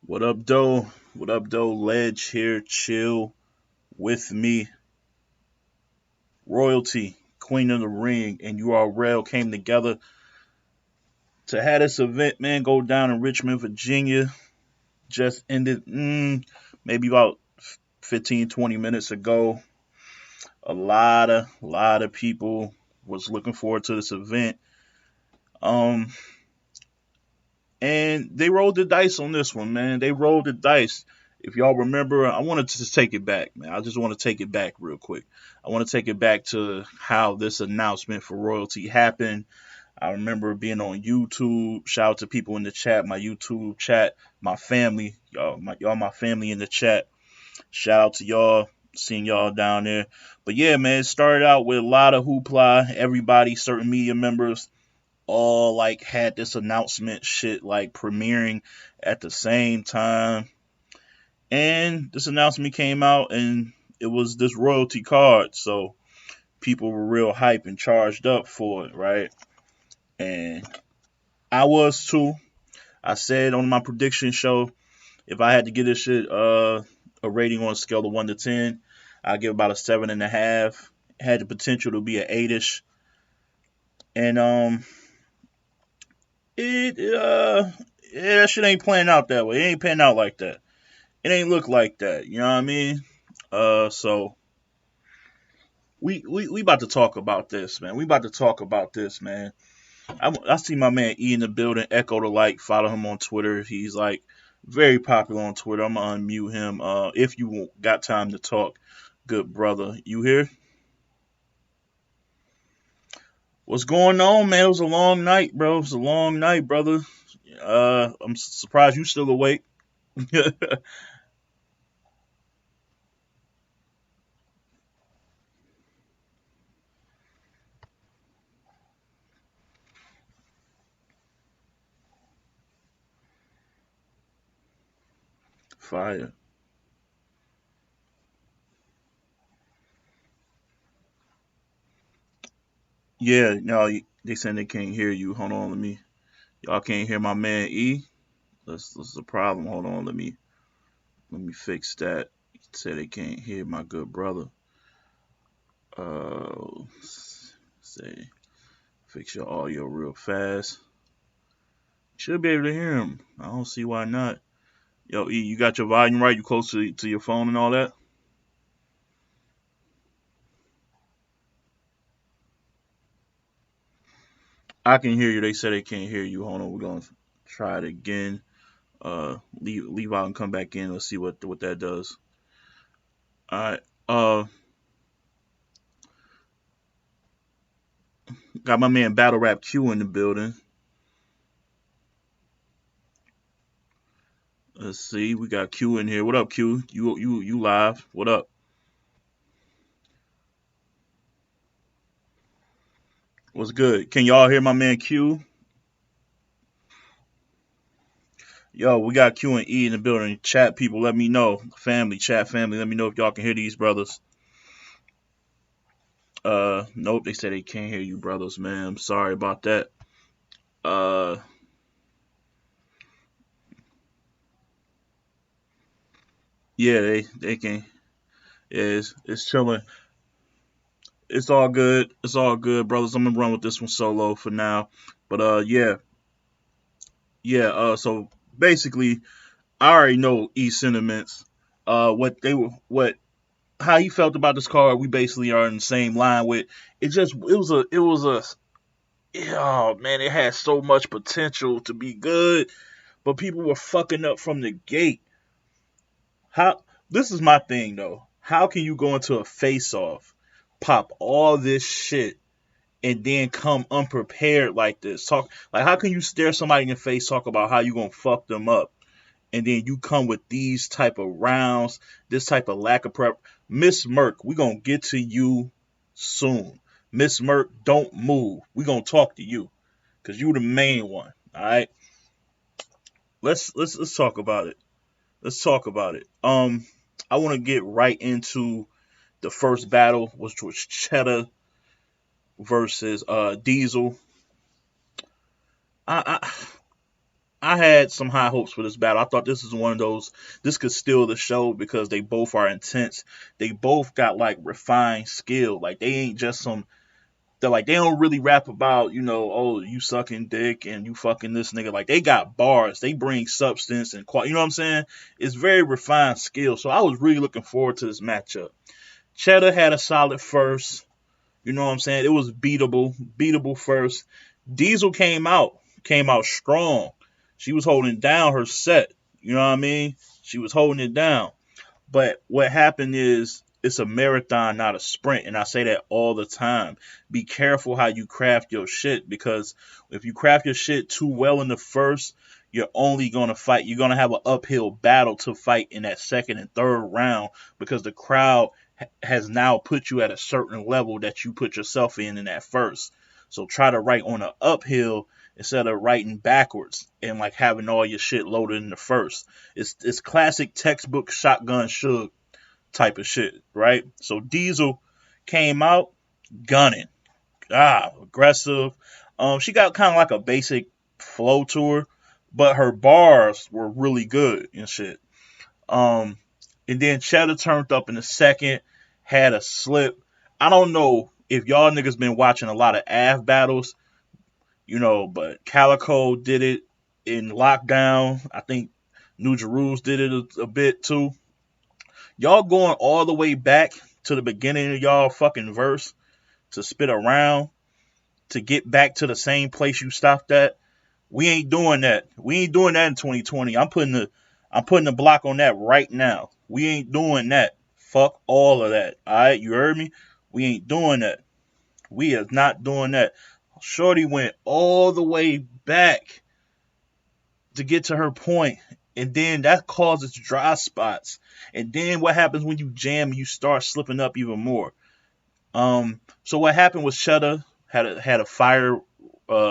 What up, Doe? What up, Doe? Ledge here, chill with me. Royalty, Queen of the Ring, and URL came together to have this event, man, go down in Richmond, Virginia. Just ended maybe about 15, 20 minutes ago. A lot of people was looking forward to this event. Um, and they rolled the dice on this one, man. They rolled the dice. If y'all remember, I wanted to just take it back, man. I just want to take it back real quick. I want to take it back to how this announcement for royalty happened. I remember being on YouTube. Shout out to people in the chat, my YouTube chat, my family, y'all my family in the chat. Shout out to y'all, seeing y'all down there. But yeah, man, it started out with a lot of hoopla. Everybody, certain media members, all like had this announcement shit like premiering at the same time. And this announcement came out and it was this royalty card. So people were real hype and charged up for it, right? And I was too. I said on my prediction show, if I had to give this shit a rating on a scale of 1 to 10, I'd give about a 7.5. It had the potential to be an 8ish. And it yeah, that shit ain't playing out that way. It ain't playing out like that. It ain't look like that. You know what I mean? So we about to talk about this, man. We about to talk about this, man. I see my man E in the building. Echo the like. Follow him on Twitter. He's like very popular on Twitter. I'm gonna unmute him. If you got time to talk, good brother. You here? What's going on, man? It was a long night, bro. It was a long night, brother. I'm surprised you still awake. Fire. Yeah, no, they saying they can't hear you. Hold on, let me. Y'all can't hear my man E. That's the problem. Hold on, let me fix that. He said they can't hear my good brother. Say fix your audio real fast. Should be able to hear him. I don't see why not. Yo, E, you got your volume right? You close to your phone and all that? I can hear you. They said they can't hear you. Hold on, we're gonna try it again. Leave out and come back in. Let's see what that does. All right. Got my man Battle Rap Q in the building. Let's see. We got Q in here. What up, Q? You live? What up? What's good? Can y'all hear my man Q? Yo, we got Q and E in the building. Chat people, let me know. Chat family, let me know if y'all can hear these brothers. Nope, they said they can't hear you, brothers, man. I'm sorry about that. Uh, yeah, they can. Yeah, it's chilling. It's all good. It's all good, brothers. I'm gonna run with this one solo for now. But yeah. So basically, I already know E sentiments. What they were, what how he felt about this card. We basically are in the same line with. It was a. Oh man, it had so much potential to be good, but people were fucking up from the gate. How this is my thing though. How can you go into a face off, pop all this shit, and then come unprepared like this? Talk like how can you stare somebody in the face, talk about how you gonna fuck them up, and then you come with these type of rounds, this type of lack of prep. Miss Merck, we gonna get to you soon. Miss Merck, don't move. We gonna talk to you, cause you the main one. All right, let's talk about it. Let's talk about it. I want to get right into the first battle, which was Cheddar versus Diesel. I I had some high hopes for this battle. I thought this is one of those. This could steal the show because they both are intense. They both got like refined skill. Like they ain't just some. They're like they don't really rap about oh you sucking dick and you fucking this nigga. Like they got bars. They bring substance and quality. You know what I'm saying? It's very refined skill. So I was really looking forward to this matchup. Cheddar had a solid first. You know what I'm saying? It was beatable first. Diesel came out strong. She was holding down her set. You know what I mean? She was holding it down. But what happened is it's a marathon, not a sprint. And I say that all the time. Be careful how you craft your shit because if you craft your shit too well in the first, you're only going to fight. You're going to have an uphill battle to fight in that second and third round because the crowd has now put you at a certain level that you put yourself in that first. So try to write on an uphill instead of writing backwards and like having all your shit loaded in the first. It's classic textbook shotgun Suge type of shit, right? So Diesel came out gunning, aggressive. She got kind of like a basic flow to her, but her bars were really good and shit. Um, and then Cheddar turned up in the second, had a slip. I don't know if y'all niggas been watching a lot of AV battles, but Calico did it in lockdown. I think New Jerusalem did it a bit too. Y'all going all the way back to the beginning of y'all fucking verse to spit around to get back to the same place you stopped at. We ain't doing that. We ain't doing that in 2020. I'm putting the block on that right now. We ain't doing that. Fuck all of that. Alright, you heard me? We ain't doing that. We is not doing that. Shorty went all the way back to get to her point, and then that causes dry spots. And then what happens when you jam? You start slipping up even more. So what happened was Cheddar had a fire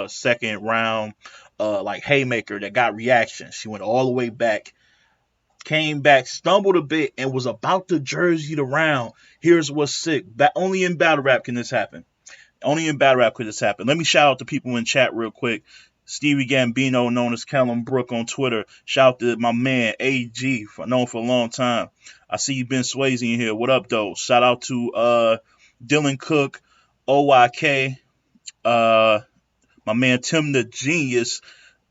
second round like haymaker that got reaction. She went all the way back, came back, stumbled a bit, and was about to jersey the round. Here's what's sick. Only in battle rap can this happen. Only in battle rap could this happen. Let me shout out to people in chat real quick. Stevie Gambino, known as Callum Brook on Twitter. Shout out to my man AG, known for a long time. I see you Ben Swayze in here. What up, though? Shout out to Dylan Cook, OYK, my man Tim the Genius,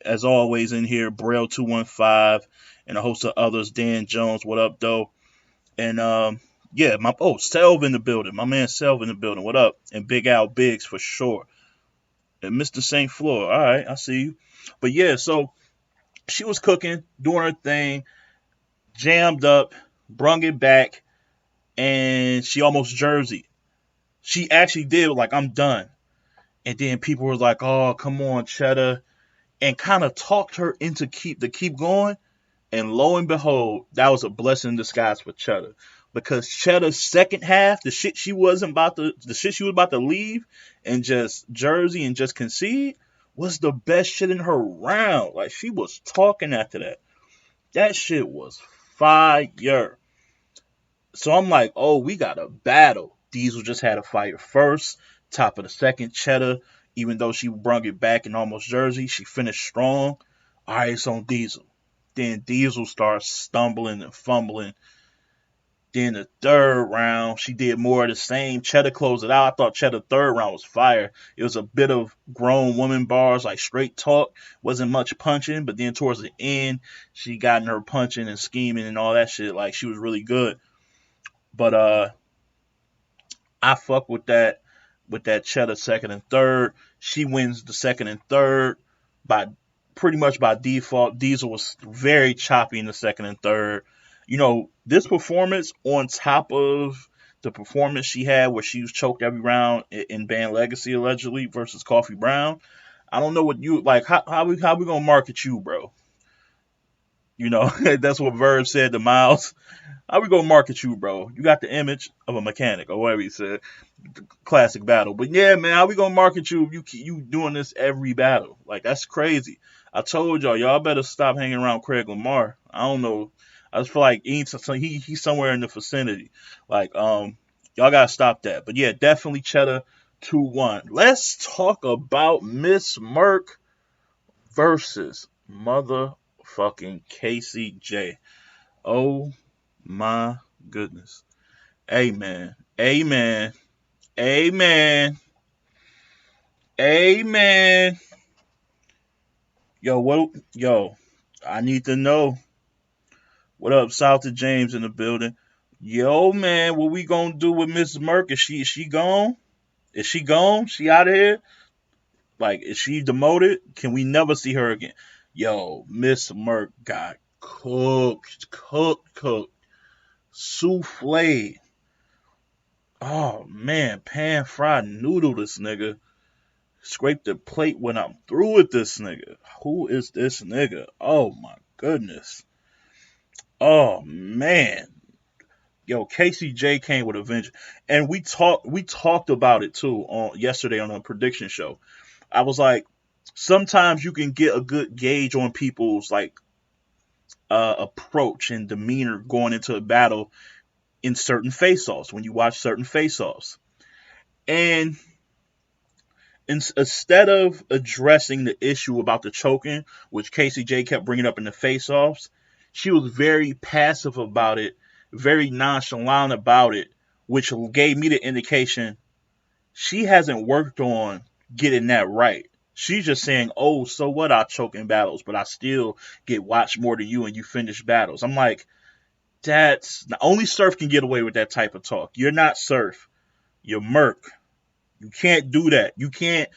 as always in here. Braille 215, and a host of others. Dan Jones. What up, though? And yeah, Selv in the building. My man Selv in the building. What up? And Big Al Biggs for sure. And Mr. St. Floor. All right, I see you. But yeah, so she was cooking, doing her thing, jammed up, brung it back, and she almost jerseyed. She actually did, like, I'm done. And then people were like, oh, come on, Cheddar. And kind of talked her into keep going. And lo and behold, that was a blessing in disguise for Cheddar. Because Cheddar's second half, the shit she was about to leave and just jersey and just concede was the best shit in her round. Like, she was talking after that. That shit was fire. So I'm like, oh, we got a battle. Diesel just had a fire first, top of the second. Cheddar, even though she brung it back in almost jersey, she finished strong. All right, it's on Diesel. Then Diesel starts stumbling and fumbling. Then the third round, she did more of the same. Cheddar closed it out. I thought Cheddar third round was fire. It was a bit of grown woman bars, like straight talk. Wasn't much punching, but then towards the end, she got in her punching and scheming and all that shit. Like, she was really good. But I fuck with that Cheddar second and third. She wins the second and third by pretty much by default. Diesel was very choppy in the second and third. This performance on top of the performance she had where she was choked every round in Band Legacy allegedly versus Coffee Brown. I don't know what you like. How we gonna market you, bro? That's what Verb said to Miles. How we gonna market you, bro? You got the image of a mechanic or whatever he said. Classic battle. But yeah, man, how we gonna market you if you doing this every battle? Like, that's crazy. I told y'all better stop hanging around Craig Lamar. I don't know. I just feel like he's somewhere in the vicinity. Like, y'all gotta stop that. But yeah, definitely Cheddar 2-1. Let's talk about Miss Merck versus motherfucking KCJ. Oh my goodness. Amen. Amen. Amen. Amen. Yo, what? Yo, I need to know. What up, South to James in the building? Yo, man, what we gonna do with Miss Merck? Is she gone? Is she gone? She out of here? Like, is she demoted? Can we never see her again? Yo, Miss Merck got cooked, souffle. Oh man, pan fried noodle. This nigga scraped the plate when I'm through with this nigga. Who is this nigga? Oh my goodness. Oh man. Yo, KCJ came with a vengeance, and we talked about it too on yesterday on a prediction show. I was like, sometimes you can get a good gauge on people's like approach and demeanor going into a battle in certain face-offs when you watch certain face-offs, and instead of addressing the issue about the choking, which KCJ kept bringing up in the face-offs, she was very passive about it, very nonchalant about it, which gave me the indication she hasn't worked on getting that right. She's just saying, "Oh, so what? I choke in battles, but I still get watched more than you, and you finish battles." I'm like, that's only Surf can get away with that type of talk. You're not Surf. You're Merc. You can't do that. You can't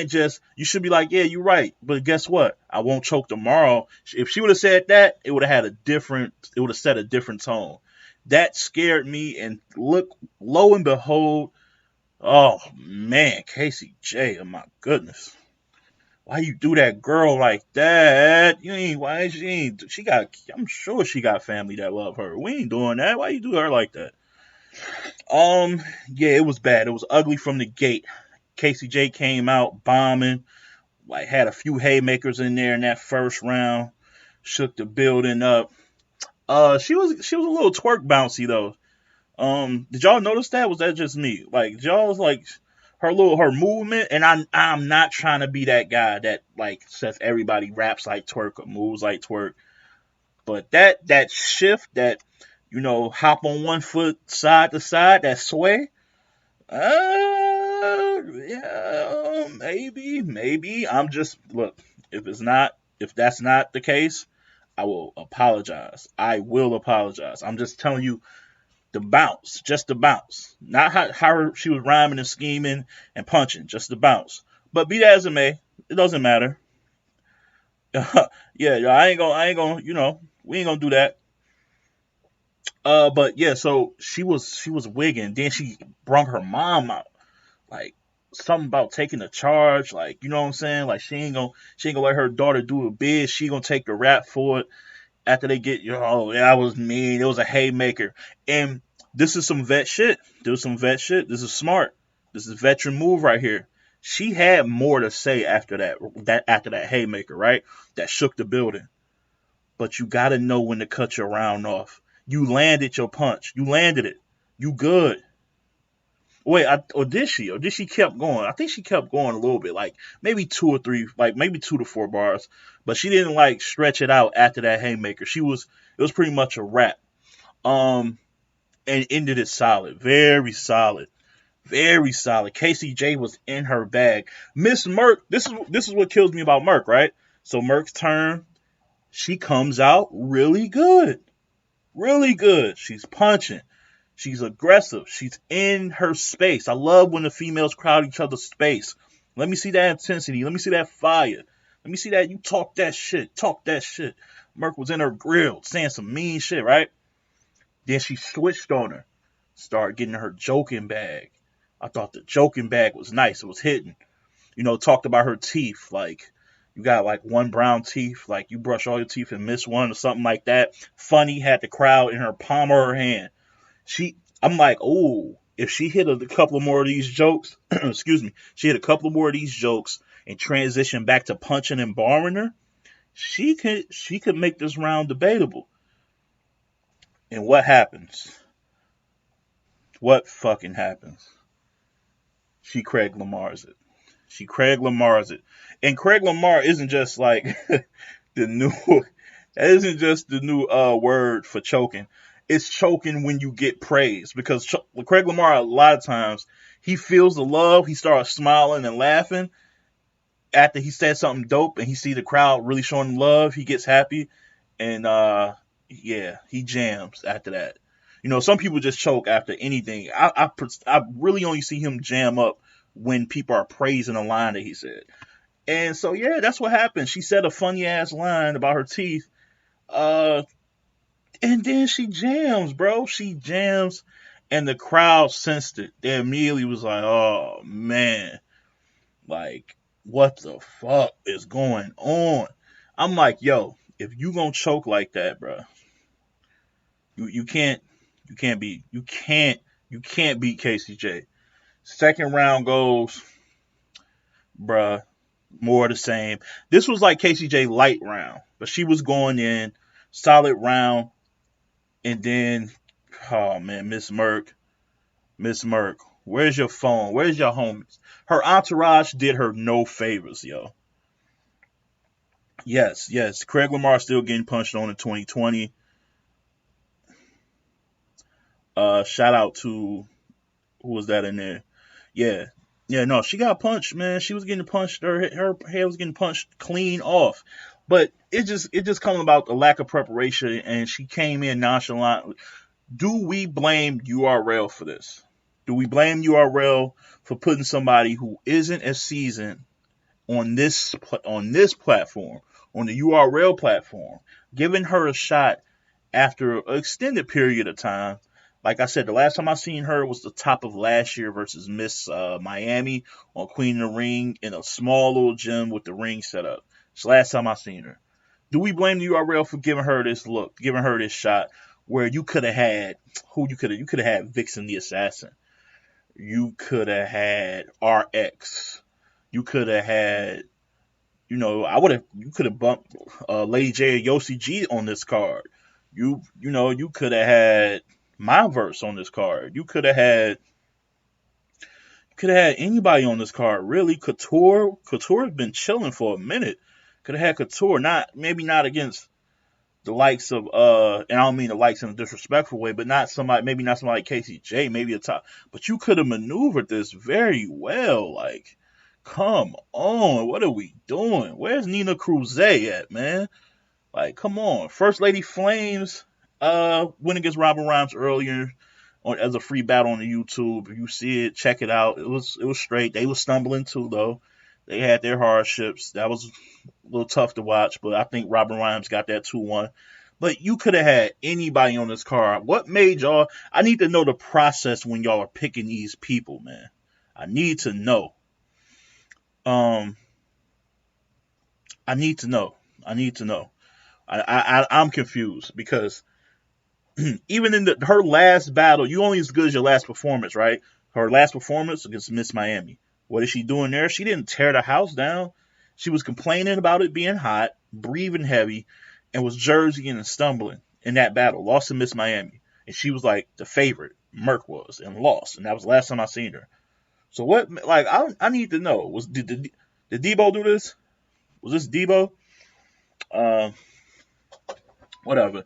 just you should be like, yeah, you're right. But guess what? I won't choke tomorrow. If she would have said that, it would have set a different tone. That scared me, and look, lo and behold, oh man, Casey J, oh my goodness. Why you do that girl like that? You ain't why she ain't she got I'm sure she got family that love her. We ain't doing that. Why you do her like that? Yeah, it was bad. It was ugly from the gate. KCJ came out bombing, like had a few haymakers in there in that first round, shook the building up. She was a little twerk bouncy though. Did y'all notice that? Was that just me? Like y'all like her movement, and I'm not trying to be that guy that like says everybody raps like twerk or moves like twerk, but that shift, that hop on one foot side to side, that sway. Yeah, maybe. I'm just look. If that's not the case, I will apologize. I will apologize. I'm just telling you the bounce, just the bounce, not how she was rhyming and scheming and punching, just the bounce. But be that as it may, it doesn't matter. Yeah, I ain't gonna, we ain't gonna do that. But yeah, so she was wigging. Then she brung her mom out, like something about taking the charge, like you know what I'm saying. Like she ain't gonna let her daughter do a bid. She gonna take the rap for it after they get, oh, that was mean. It was a haymaker. And this is some vet shit. This is smart. This is a veteran move right here. She had more to say after that haymaker, right? That shook the building. But you gotta know when to cut your round off. You landed your punch. You landed it. You good. Wait, or did she? Or did she kept going? I think she kept going a little bit, like maybe two or three, like maybe 2 to 4 bars. But she didn't like stretch it out after that haymaker. It was pretty much a wrap. Um, and ended it solid, very solid. KCJ was in her bag. Miss Merck, this is what kills me about Merck, right? So Merck's turn, she comes out really good. She's punching. She's aggressive. She's in her space. I love when the females crowd each other's space. Let me see that intensity. Let me see that fire. Let me see that you talk that shit. Talk that shit. Merc was in her grill saying some mean shit, right? Then she switched on her. Started getting her joking bag. I thought the joking bag was nice. It was hitting. Talked about her teeth. Like, you got like one brown teeth. Like, you brush all your teeth and miss one or something like that. Funny had the crowd in her palm of her hand. I'm like, oh, if she hit a couple more of these jokes, excuse me, she hit a couple more of these jokes and transition back to punching and barring her, she could make this round debatable. And what happens? What fucking happens? She Craig Lamar's it. She Craig Lamar's it. And Craig Lamar isn't just like The new that isn't just the new word for choking. It's choking when you get praise because Craig Lamar a lot of times he feels the love, he starts smiling and laughing after he said something dope and he see the crowd really showing him love, he gets happy and yeah, he jams after that. You know, some people just choke after anything. I really only see him jam up when people are praising a line that he said. And so yeah, that's what happened. She said a funny ass line about her teeth. Uh and then she jams, bro. She jams and the crowd sensed it. They immediately was like, "Oh man, like what the fuck is going on?" I'm like, "Yo, if you gonna choke like that, bro, you can't you can't beat KCJ." Second round goes, bruh, more of the same. This was like KCJ light round, but she was going in solid round, and then, oh man, Miss Merck, where's your phone? Where's your homies? Her entourage did her no favors, yo. Yes, yes, Craig Lamar still getting punched on in 2020. Shout out to who was that in there? Yeah. Yeah, no, she got punched, man. She was getting punched. Her head was getting punched clean off. But it just coming about the lack of preparation, and she came in nonchalant. Do we blame URL for this? Do we blame URL for putting somebody who isn't as seasoned on this platform, on the URL platform, giving her a shot after an extended period of time? Like I said, the last time I seen her was the top of last year versus Miss Miami on Queen of the Ring in a small little gym with the ring set up. It's the last time I seen her. Do we blame the URL for giving her this look, giving her this shot where you could have had who you could have had Vixen the Assassin, you could have had RX, you could have had I would have you could have bumped Lady J or Yossi G on this card. You could have had my verse on this card. You could have had anybody on this card. Really, Couture's been chilling for a minute. Could have had Couture, not maybe not against the likes of and I don't mean the likes in a disrespectful way, but maybe not somebody like KCJ, maybe a top. But you could have maneuvered this very well. Like, come on, what are we doing? Where's Nina Cruz at, man? Like, come on. First Lady Flames went against Robin Rhymes earlier as a free battle on the YouTube. If you see it, check it out. It was straight. They were stumbling too though. They had their hardships. That was a little tough to watch, but I think Robin Rhymes got that 2-1. But you could have had anybody on this card. What made y'all? I need to know the process when y'all are picking these people, man. I need to know. Um, I need to know. I need to know. I'm confused because even in her last battle, you only as good as your last performance, right? Her last performance against Miss Miami. What is she doing there? She didn't tear the house down. She was complaining about it being hot, breathing heavy, and was jerseying and stumbling in that battle. Lost to Miss Miami. And she was like the favorite. Merck was and lost. And that was the last time I seen her. So what like I need to know. Did Debo do this? Was this Debo? Um Whatever.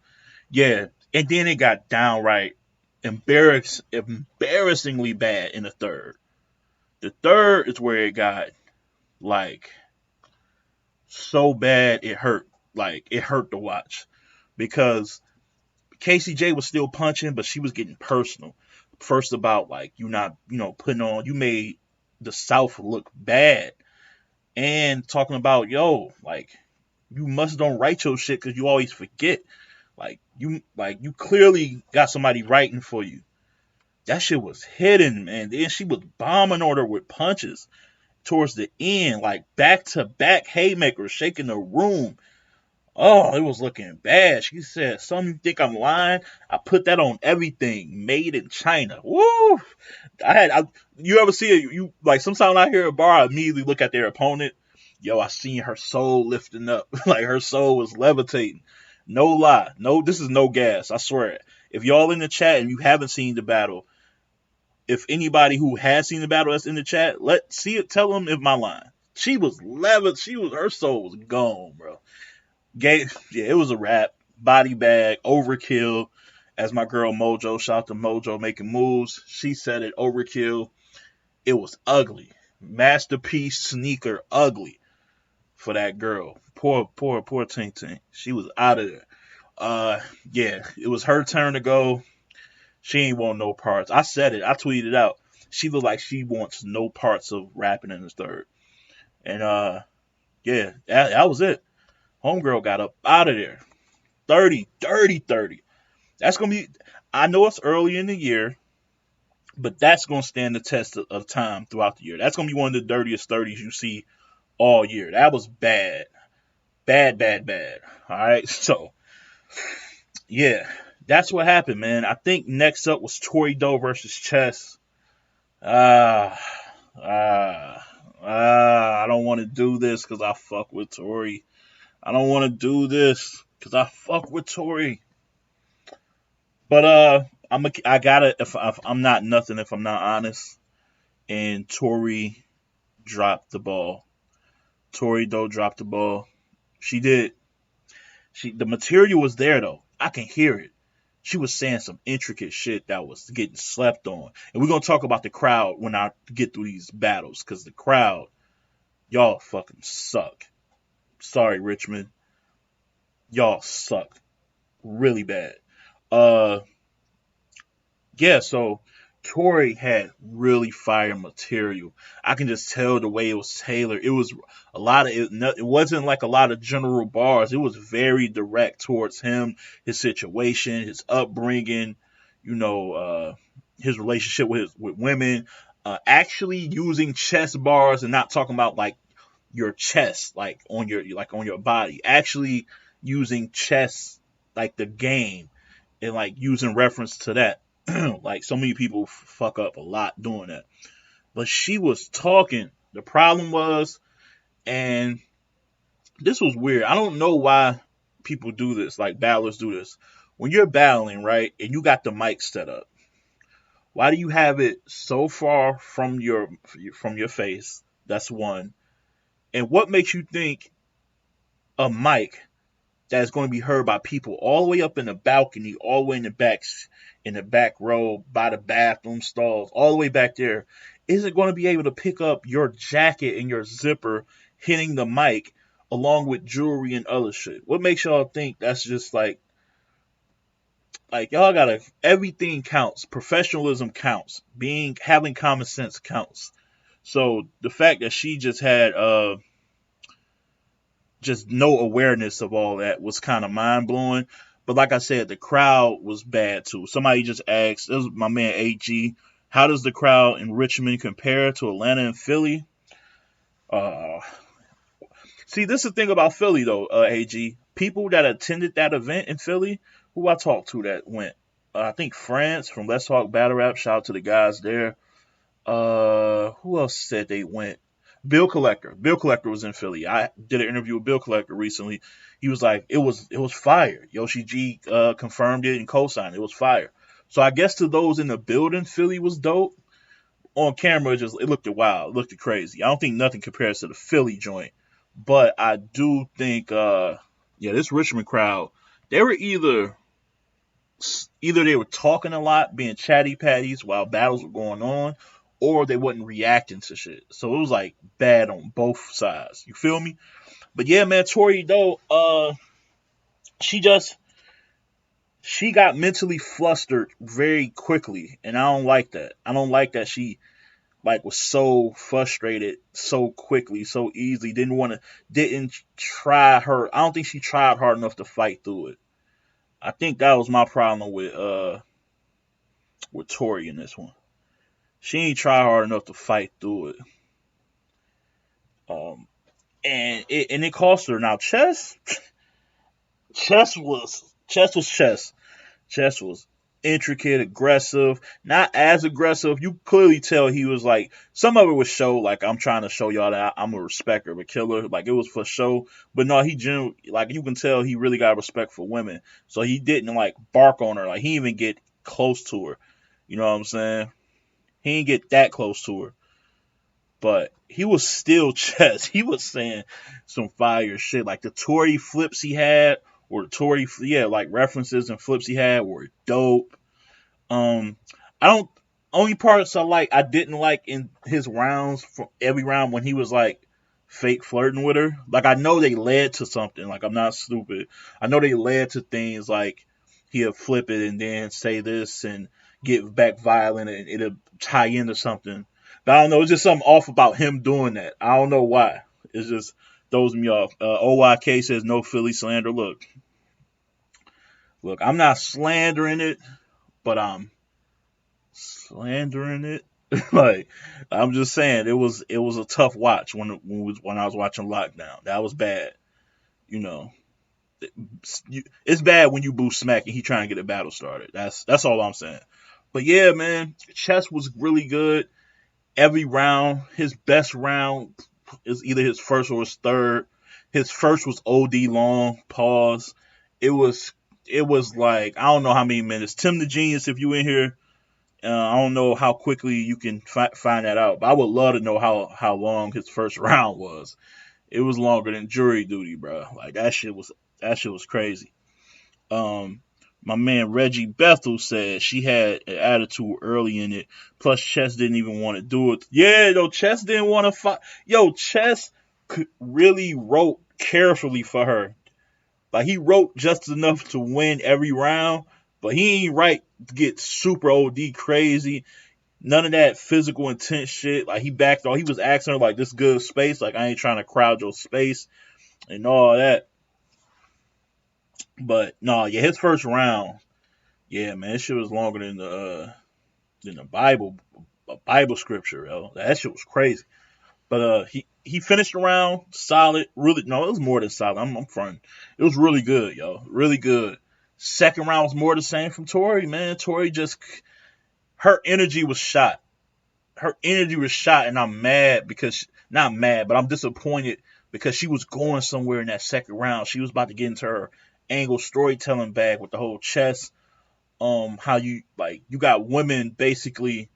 Yeah, and then it got downright embarrassingly bad in the third. The third is where it got like so bad it hurt. Like it hurt to watch because KCJ was still punching, but she was getting personal. First about like you not putting on you made the South look bad, and talking about like you must don't write your shit because you always forget. Like you clearly got somebody writing for you. That shit was hidden, man. Then she was bombing on her with punches towards the end, like back to back haymakers, shaking the room. Oh, it was looking bad. She said, "Some you think I'm lying? I put that on everything, made in China." Woo! You ever see it? You like sometimes I hear a bar, I immediately look at their opponent. Yo, I seen her soul lifting up, like her soul was levitating. No lie, no, this is no gas. I swear. If y'all in the chat and you haven't seen the battle, if anybody who has seen the battle that's in the chat, tell them if my line. She was her soul was gone, bro. It was a wrap. Body bag, overkill. As my girl Mojo, shout out to Mojo making moves. She said it, overkill. It was ugly. Masterpiece sneaker, ugly for that girl. Poor Tink Tink. She was out of there. Yeah, it was her turn to go. She ain't want no parts. I said it. I tweeted out. She looked like she wants no parts of rapping in the third. And yeah, that was it. Homegirl got up out of there. 30, 30, 30. That's gonna be. I know it's early in the year, but that's gonna stand the test of time throughout the year. That's gonna be one of the dirtiest 30s you see all year. That was bad, bad, bad, bad. All right, so yeah, that's what happened, man. I think next up was Tory Doe versus Chess. Ah, I don't want to do this because I fuck with Tory. I don't want to do this because I fuck with Tory. But I gotta if I'm not nothing if I'm not honest. And Tory dropped the ball. Tory Doe dropped the ball. She did. The material was there though. I can hear it. She was saying some intricate shit that was getting slept on. And we're gonna talk about the crowd when I get through these battles, because the crowd, y'all fucking suck. Sorry, Richmond. Y'all suck. Really bad. Uh yeah, so Tory had really fire material. I can just tell the way it was tailored. It was a lot of it. It wasn't like a lot of general bars. It was very direct towards him, his situation, his upbringing. You know, his relationship with women. Actually using chest bars and not talking about like your chest, like on your body. Actually using chess like the game and like using reference to that. Like so many people fuck up a lot doing that. But she was talking. The problem was, and this was weird. I don't know why people do this, like battlers do this. When you're battling, right, and you got the mic set up, why do you have it so far from your face? That's one. And what makes you think a mic that is going to be heard by people all the way up in the balcony, all the way in the back row, by the bathroom stalls, all the way back there, isn't going to be able to pick up your jacket and your zipper hitting the mic along with jewelry and other shit? What makes y'all think that's just like y'all gotta, everything counts. Professionalism counts. Having common sense counts. So the fact that she just no awareness of all that was kind of mind blowing. But like I said, the crowd was bad too. Somebody just asked, this was my man AG, how does the crowd in Richmond compare to Atlanta and Philly? Uh, See, this is the thing about Philly though, AG. People that attended that event in Philly, who I talked to that went. I think France from Let's Talk Battle Rap. Shout out to the guys there. Who else said they went? Bill Collector. Bill Collector was in Philly. I did an interview with Bill Collector recently. He was like, it was fire. Yoshi G confirmed it and co-signed it. It was fire. So I guess to those in the building, Philly was dope. On camera, it looked wild, it looked crazy. I don't think nothing compares to the Philly joint, but I do think, yeah, this Richmond crowd, they were either they were talking a lot, being chatty patties while battles were going on, or they wasn't reacting to shit. So it was like bad on both sides. You feel me? But yeah, man, Tori though, she just she got mentally flustered very quickly, and I don't like that. I don't like that she like was so frustrated so quickly, so easily. Didn't try her. I don't think she tried hard enough to fight through it. I think that was my problem with Tori in this one. She ain't try hard enough to fight through it. Um, and it cost her. Now chess. Chess was intricate, aggressive, not as aggressive. You clearly tell he was like, some of it was show, like I'm trying to show y'all that I'm a respecter of a killer. Like it was for show. But no, he genuinely, like you can tell he really got respect for women. So he didn't like bark on her. Like he didn't even get close to her. You know what I'm saying? He didn't get that close to her. but he was still Chess. He was saying some fire shit. Like the Tory flips he had, or the Tory, yeah, like references and flips he had were dope. I don't. Only parts I didn't like in his rounds for every round when he was like fake flirting with her. Like I know they led to something. Like I'm not stupid. I know they led to things like he'll flip it and then say this and get back violent and it'll tie into something. But I don't know. It's just something off about him doing that. I don't know why. It's just throws me off. OYK says no Philly slander. Look. I'm not slandering it, but I'm slandering it. Like I'm just saying, it was a tough watch when I was watching Lockdown. That was bad. You know, it's bad when you boost Smack and he trying to get a battle started. That's all I'm saying. But yeah, man, Chess was really good. Every round, his best round is either his first or his third. His first was OD long. Pause. It was it was like I don't know how many minutes. Tim the Genius, if you in here, I don't know how quickly you can find that out, but I would love to know how long his first round was. It was longer than jury duty, bro. Like that shit was crazy. Um, my man Reggie Bethel said she had an attitude early in it. Plus, Chess didn't even want to do it. Yeah, though Chess didn't want to fight. Yo, Chess really wrote carefully for her. Like he wrote just enough to win every round, but he ain't right to get super OD crazy. None of that physical intense shit. Like he backed off. He was asking her like this good space. Like I ain't trying to crowd your space and all that. But no, yeah, his first round, yeah, man, this shit was longer than the Bible, a Bible scripture, yo. That shit was crazy. But he finished the round solid. Really, no, it was more than solid. I'm fronting. It was really good, yo. Really good. Second round was more the same from Tori, man. Tori just her energy was shot. Her energy was shot, and I'm mad because not mad, but I'm disappointed because she was going somewhere in that second round. She was about to get into her angle storytelling bag with the whole chess. How you like you got women basically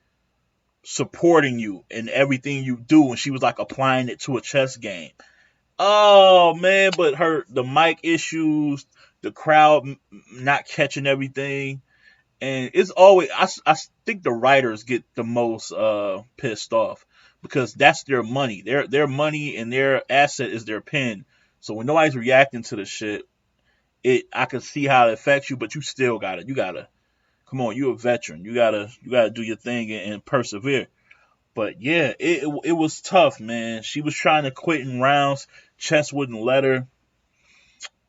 supporting you in everything you do, and she was like applying it to a chess game. Oh man, but the mic issues, the crowd not catching everything, and it's always I think the writers get the most pissed off because that's their money. Their money and their asset is their pen. So when nobody's reacting to the shit, I can see how it affects you, but you gotta come on, you a veteran. You gotta do your thing and persevere. But yeah, it was tough, man. She was trying to quit in rounds. Chess wouldn't let her.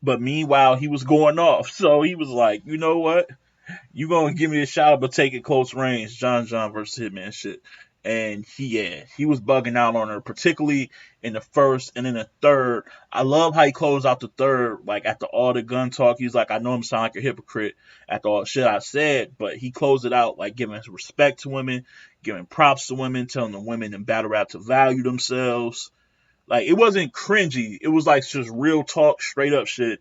But meanwhile, he was going off. So he was like, you know what? You gonna give me a shot, but take it close range. John versus Hitman shit. And he was bugging out on her, particularly in the first and in the third. I love how he closed out the third, like after all the gun talk. He's like, I know I'm sound like a hypocrite after all the shit I said, but he closed it out like giving respect to women, giving props to women, telling the women in battle rap to value themselves. Like it wasn't cringy. It was like just real talk, straight up shit.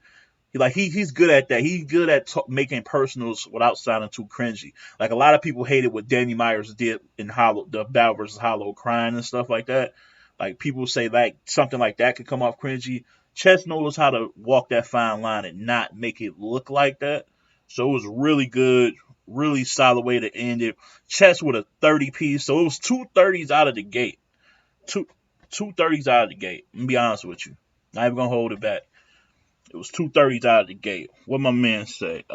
He's good at that. He's good at making personals without sounding too cringy. Like a lot of people hated what Danny Myers did in Hollow, the Battle versus Hollow, crying and stuff like that. Like people say like something like that could come off cringy. Chess knows how to walk that fine line and not make it look like that. So it was really good, really solid way to end it. Chess with a 30 piece, so it was two 30s out of the gate. Two two 30s out of the gate. I'm gonna be honest with you. Not even gonna hold it back. It was two 30s out of the gate. What my man say?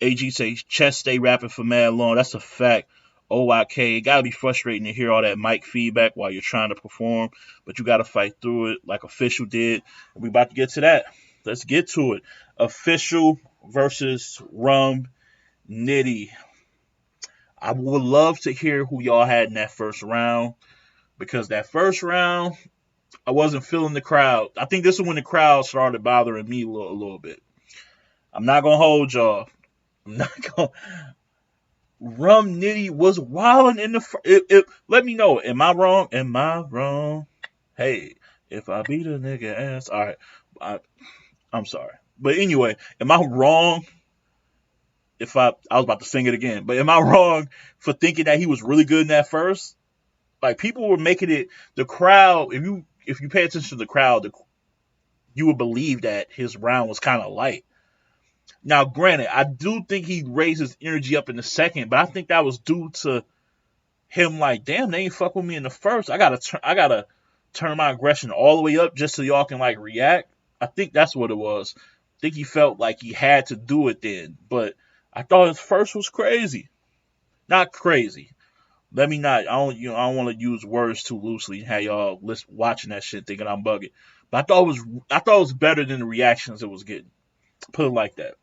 AG say chess stay rapping for mad long. That's a fact. OYK, it gotta be frustrating to hear all that mic feedback while you're trying to perform, but you gotta fight through it like Official did. We about to get to that. Let's get to it. Official versus Rum Nitty. I would love to hear who y'all had in that first round because that first round, I wasn't feeling the crowd. I think this is when the crowd started bothering me a little bit. I'm not gonna hold y'all. I'm not gonna. Rum Nitty was wilding in the. Let me know. Am I wrong? Am I wrong? Hey, if I beat a nigga ass, all right. I'm sorry, but anyway, am I wrong? If I was about to sing it again, but am I wrong for thinking that he was really good in that first? Like people were making it the crowd. If you pay attention to the crowd, you would believe that his round was kind of light. Now, granted, I do think he raised his energy up in the second, but I think that was due to him like, damn, they ain't fuck with me in the first. I gotta turn my aggression all the way up just so y'all can like react. I think that's what it was. I think he felt like he had to do it then, but I thought his first was crazy. Not crazy. Let me not. I don't want to use words too loosely. Have y'all watching that shit thinking I'm bugging. But I thought it was better than the reactions it was getting. Put it like that.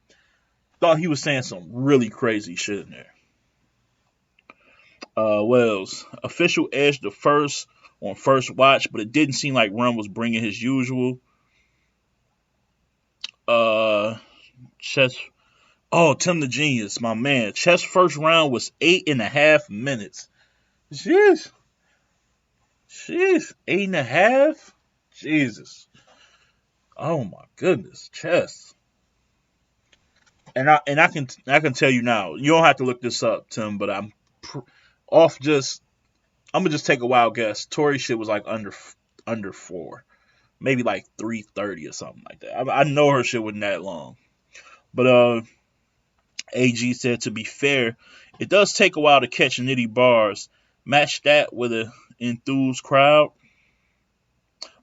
Thought he was saying some really crazy shit in there. What else? Official edged the first on first watch, but it didn't seem like Rum was bringing his usual. Chess. Oh, Tim the Genius, my man. Chess first round was 8.5 minutes. Jeez. 8.5. Jesus. Oh my goodness, Chess. And I can tell you now. You don't have to look this up, Tim, but I'm gonna just take a wild guess. Tori shit was like under 4, maybe like 3:30 or something like that. I know her shit wasn't that long, but AG said to be fair, it does take a while to catch nitty bars. Match that with an enthused crowd.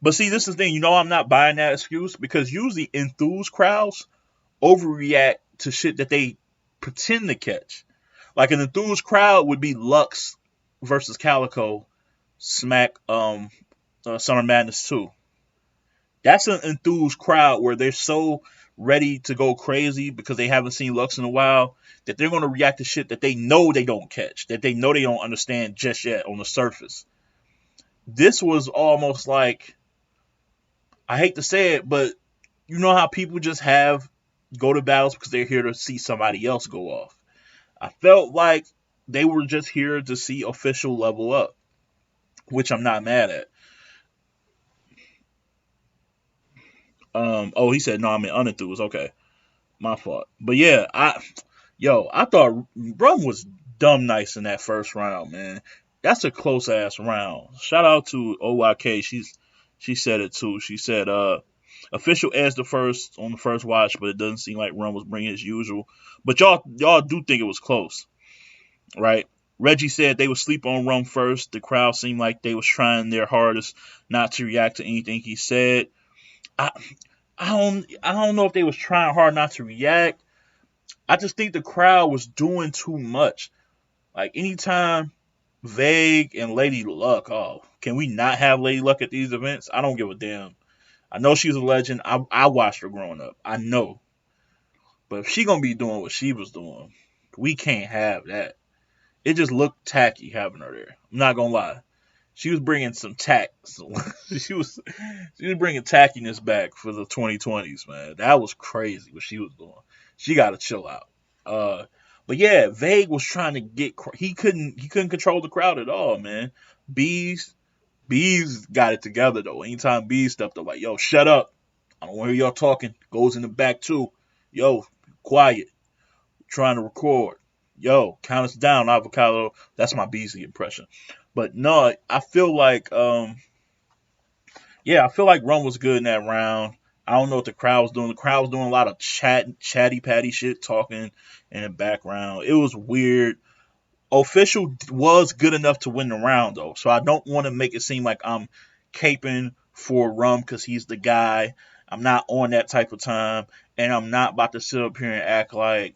But see, this is the thing. You know, I'm not buying that excuse because usually enthused crowds overreact to shit that they pretend to catch. Like an enthused crowd would be Lux versus Calico, Smack, Summer Madness 2. That's an enthused crowd where they're so ready to go crazy because they haven't seen Lux in a while that they're going to react to shit that they know they don't catch, that they know they don't understand just yet on the surface. This was almost like, I hate to say it, but you know how people just go to battles because they're here to see somebody else go off. I felt like they were just here to see official level up, which I'm not mad at. He said no, I mean unenthused. Okay, my fault. But yeah, I thought Rum was dumb nice in that first round, man. That's a close ass round. Shout out to OYK. She said it too. She said official edged the first on the first watch, but it doesn't seem like Rum was bringing his usual. But y'all do think it was close, right? Reggie said they would sleep on Rum first. The crowd seemed like they was trying their hardest not to react to anything he said. I don't know if they was trying hard not to react. I just think the crowd was doing too much. Like anytime Vague and Lady Luck, can we not have Lady Luck at these events? I don't give a damn. I know she's a legend. I watched her growing up. I know. But if she gonna be doing what she was doing, we can't have that. It just looked tacky having her there. I'm not gonna lie. She was bringing some tack. she was bringing tackiness back for the 2020s, man. That was crazy what she was doing. She got to chill out. But yeah, Vague was trying to he couldn't control the crowd at all, man. Bees got it together though. Anytime Bees stepped up, like, yo, shut up. I don't want to hear y'all talking. Goes in the back too. Yo, quiet. Trying to record. Yo, count us down, avocado. That's my Beasley impression. But no, I feel like Rum was good in that round. I don't know what the crowd was doing. The crowd was doing a lot of chatty patty shit, talking in the background. It was weird. Official was good enough to win the round though, so I don't want to make it seem like I'm caping for Rum because he's the guy. I'm not on that type of time, and I'm not about to sit up here and act like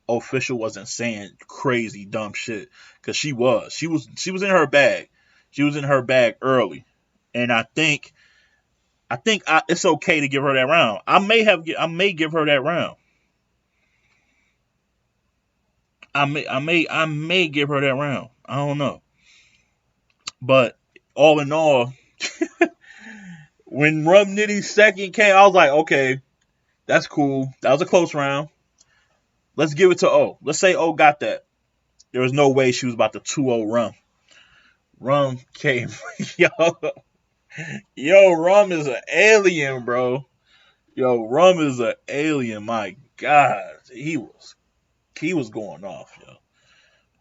Official wasn't saying crazy dumb shit because she was in her bag. She was in her bag early, and I think it's okay to give her that round. I may give her that round. I may give her that round. I don't know, but all in all, when Rum Nitty's second came, I was like, okay, that's cool. That was a close round. Let's give it to O. Let's say O got that. There was no way she was about to 2-0 Rum. Rum came. Yo, Rum is an alien, bro. Yo, Rum is an alien. My God. He was going off, yo.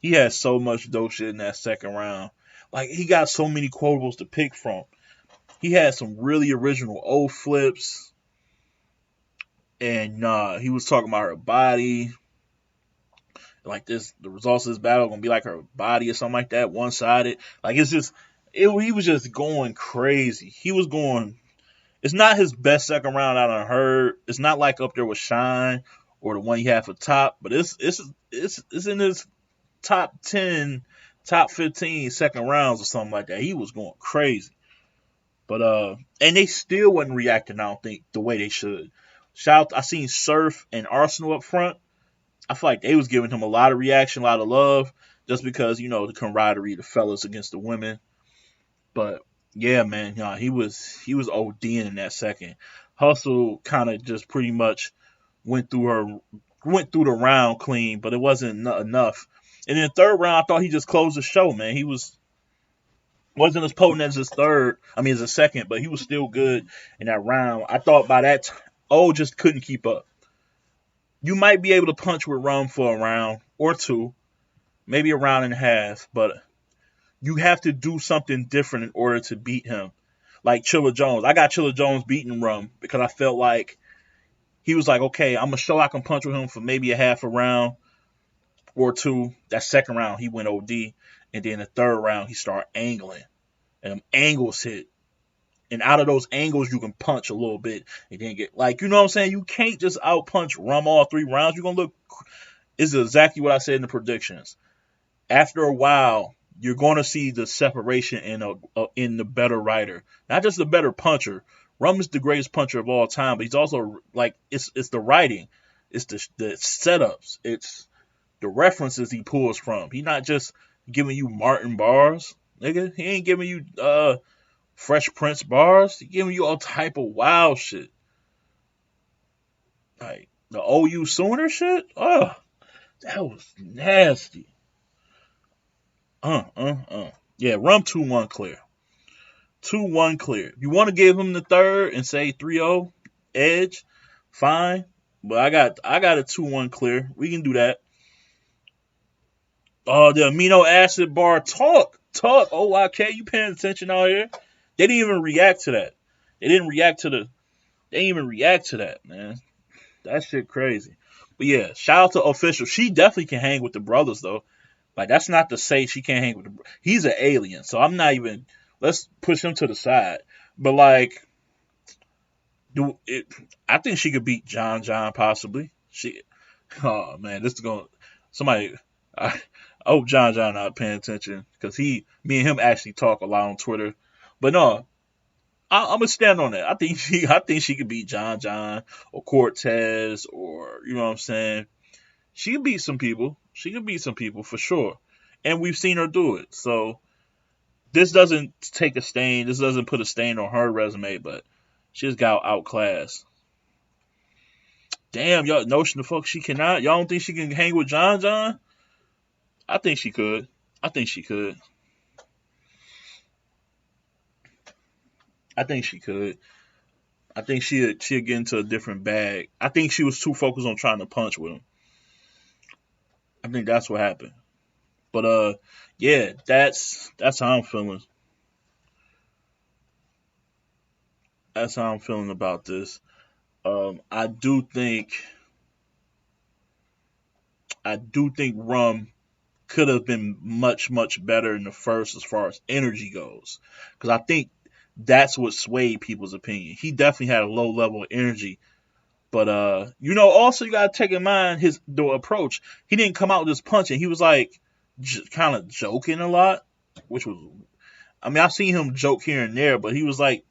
He had so much dope shit in that second round. Like, he got so many quotables to pick from. He had some really original O flips, and he was talking about her body. Like, the results of this battle are gonna be like her body or something like that, one sided. Like, it's just, he was just going crazy. He was going. It's not his best second round I done heard. It's not like up there with Shine or the one he had for top, but it's in his top 10, top 15 second rounds or something like that. He was going crazy. But and they still wasn't reacting, I don't think, the way they should. Shout I seen Surf and Arsenal up front. I feel like they was giving him a lot of reaction, a lot of love, just because, the camaraderie, the fellas against the women. But yeah, man, he was ODing in that second. Hustle kind of just pretty much went through the round clean, but it wasn't enough. And in the third round, I thought he just closed the show, man. He wasn't as potent as his third. I mean, as his second, but he was still good in that round. I thought by that O just couldn't keep up. You might be able to punch with Rum for a round or two, maybe a round and a half, but you have to do something different in order to beat him. Like Chilla Jones. I got Chilla Jones beating Rum because I felt like he was like, okay, I'm going to show I can punch with him for maybe a half a round or two. That second round, he went OD. And then the third round, he started angling. And them angles hit. And out of those angles, you can punch a little bit. And then get, like, you know what I'm saying? You can't just out punch Rum all 3 rounds. You're going to look. This is exactly what I said in the predictions. After a while, you're going to see the separation in the better rider. Not just the better puncher. Rum is the greatest puncher of all time, but he's also, like, it's the writing. It's the setups. It's the references he pulls from. He's not just giving you Martin bars, nigga. He ain't giving you Fresh Prince bars. He giving you all type of wild shit. Like the OU Sooner shit. Oh, that was nasty. Yeah, Rum 2-1 clear. 2-1 clear. If you want to give him the third and say 3-0 edge, fine. But I got a 2-1 clear. We can do that. Oh, the amino acid bar talk. OYK, you paying attention out here? They didn't even react to that. They didn't even react to that, man. That shit crazy. But yeah, shout out to Official. She definitely can hang with the brothers though. Like, that's not to say she can't hang with the. He's an alien, so I'm not even. Let's push him to the side. But like, I think she could beat John possibly. Oh man, this is going. Somebody. I hope John not paying attention because me and him actually talk a lot on Twitter. But no, I'm gonna stand on that. I think she could beat John or Cortez, or you know what I'm saying. She can beat some people. She can beat some people for sure. And we've seen her do it. So this doesn't take a stain. This doesn't put a stain on her resume, but she just got outclassed. Damn, y'all notion the fuck she cannot. Y'all don't think she can hang with John? I think she could. I think she could. I think she'll get into a different bag. I think she was too focused on trying to punch with him. I think that's what happened. But yeah, that's how I'm feeling. That's how I'm feeling about this. I do think Rum could have been much better in the first as far as energy goes, because I think that's what swayed people's opinion. He definitely had a low level of energy, but also you gotta take in mind the approach. He didn't come out just punching. He was like kind of joking a lot, which was. I mean, I've seen him joke here and there, but he was like,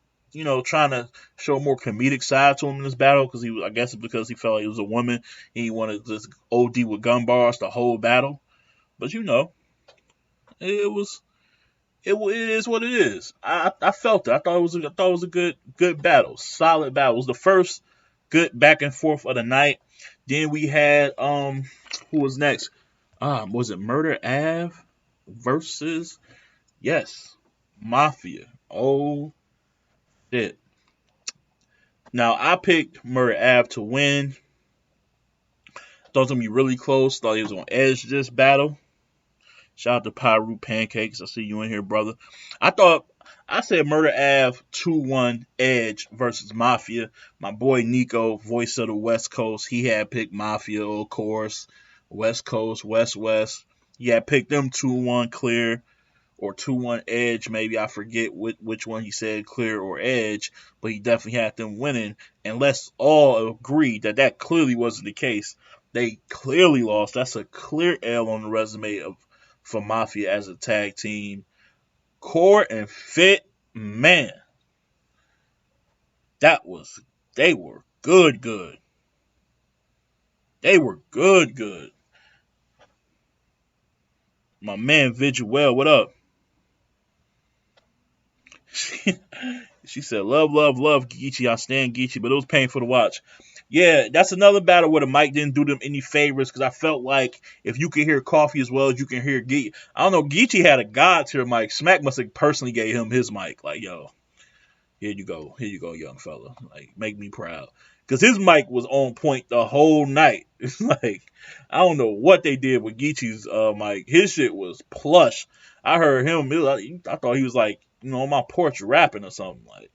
trying to show a more comedic side to him in this battle because I guess it's because he felt like he was a woman. He wanted to just OD with gun bars the whole battle. But it was it is what it is. I felt it. I thought it was a good battle, solid battle. It was the first good back and forth of the night. Then we had who was next? Was it Murder Ave versus Mafia? Oh shit. Now I picked Murder Ave to win. Thought it was gonna be really close. Thought he was gonna edge this battle. Shout out to Pyru Pancakes. I see you in here, brother. I said Murder Ave 2-1 Edge versus Mafia. My boy Nico, voice of the West Coast, he had picked Mafia, of course. West Coast, West West. He had picked them 2-1 clear or 2-1 Edge. Maybe I forget which one he said, clear or Edge, but he definitely had them winning. And let's all agree that that clearly wasn't the case. They clearly lost. That's a clear L on the resume of for Mafia as a tag team. Core and Fit, man, that was they were good, good. They were good, good. My man Vigil, what up? She said, love, love, love Geechee. I stand Geechee, but it was painful to watch. Yeah, that's another battle where the mic didn't do them any favors because I felt like if you could hear Coffee as well as you can hear Geechee. I don't know, Geechee had a God tier mic. Smack must have personally gave him his mic. Like, yo, here you go, young fella. Like, make me proud. Because his mic was on point the whole night. It's like, I don't know what they did with Geechee's mic. His shit was plush. I heard him, I thought he was like, on my porch rapping or something. Like,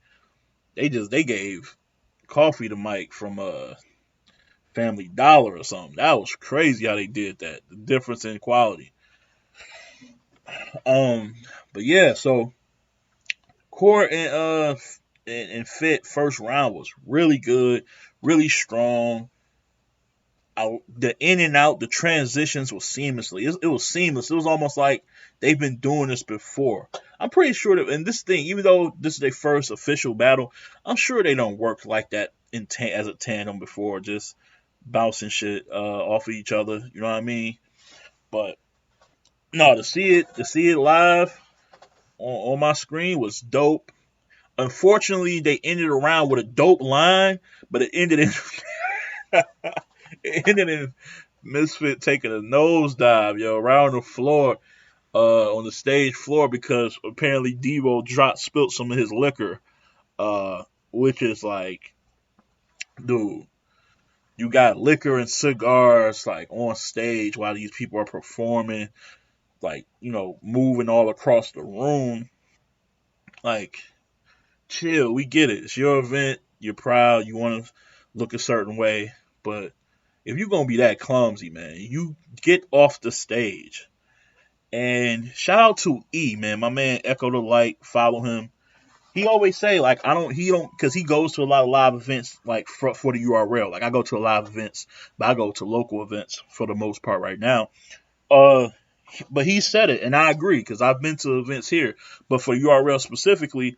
they gave Coffee the mic from Family Dollar or something. That was crazy how they did that. The difference in quality. But yeah, so Core and Fit first round was really good, really strong. The in and out, the transitions was seamlessly. It was seamless. It was almost like they've been doing this before. I'm pretty sure that in this thing, even though this is their first official battle, I'm sure they don't work like that as a tandem before, just bouncing shit off of each other. You know what I mean? But no, to see it live on my screen was dope. Unfortunately, they ended around with a dope line, but it ended in it ended in Misfit taking a nosedive, yo, around the floor, on the stage floor because apparently Devo spilt some of his liquor, which is like, dude, you got liquor and cigars like on stage while these people are performing, like, moving all across the room. Like, chill, we get it. It's your event. You're proud. You want to look a certain way, but if you're gonna be that clumsy, man, you get off the stage. And shout out to E, man, my man Echo the Light. Follow him. He always say like he don't because he goes to a lot of live events like for the URL. Like I go to a lot of events, but I go to local events for the most part right now. Uh, but he said it, and I agree because I've been to events here. But for URL specifically,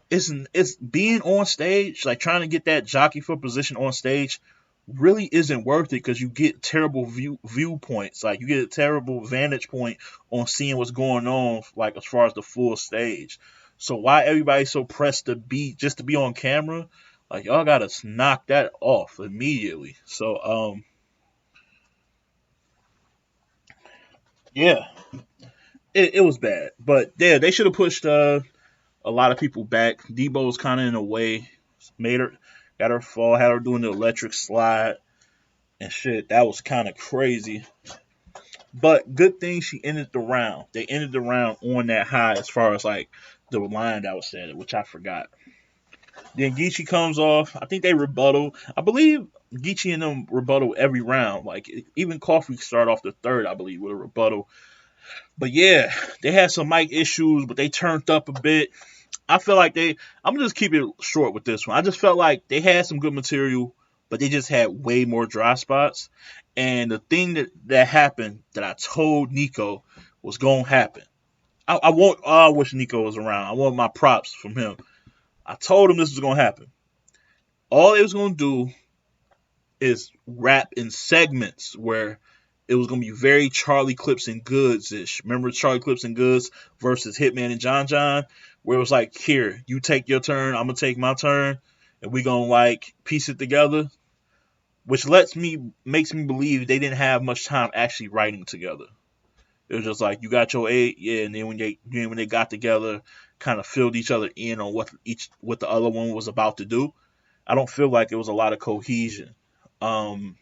it's being on stage, like trying to get that jockey for position on stage really isn't worth it because you get terrible viewpoints. Like you get a terrible vantage point on seeing what's going on, like as far as the full stage. So why everybody so pressed to be just to be on camera? Like y'all gotta knock that off immediately. So yeah, it was bad. But yeah, they should have pushed a lot of people back. Debo's kind of in a way, made her, got her fall, had her doing the electric slide and shit. That was kind of crazy. But good thing she ended the round. They ended the round on that high as far as like the line that was said, which I forgot. Then Geechee comes off. I think they rebuttal. I believe Geechee and them rebuttal every round. Like even Coffee started off the third, I believe, with a rebuttal. But yeah, they had some mic issues, but they turned up a bit. I feel like I'm gonna just keep it short with this one. I just felt like they had some good material, but they just had way more dry spots. And the thing that happened that I told Nico was gonna happen. I wish Nico was around. I want my props from him. I told him this was gonna happen. All it was gonna do is rap in segments where it was gonna be very Charlie Clips and Goods ish. Remember Charlie Clips and Goods versus Hitman and John John, where it was like, here, you take your turn, I'm gonna take my turn, and we gonna like piece it together. Which makes me believe they didn't have much time actually writing together. It was just like you got your 8, yeah, and then when they got together, kind of filled each other in on what the other one was about to do. I don't feel like it was a lot of cohesion. Um,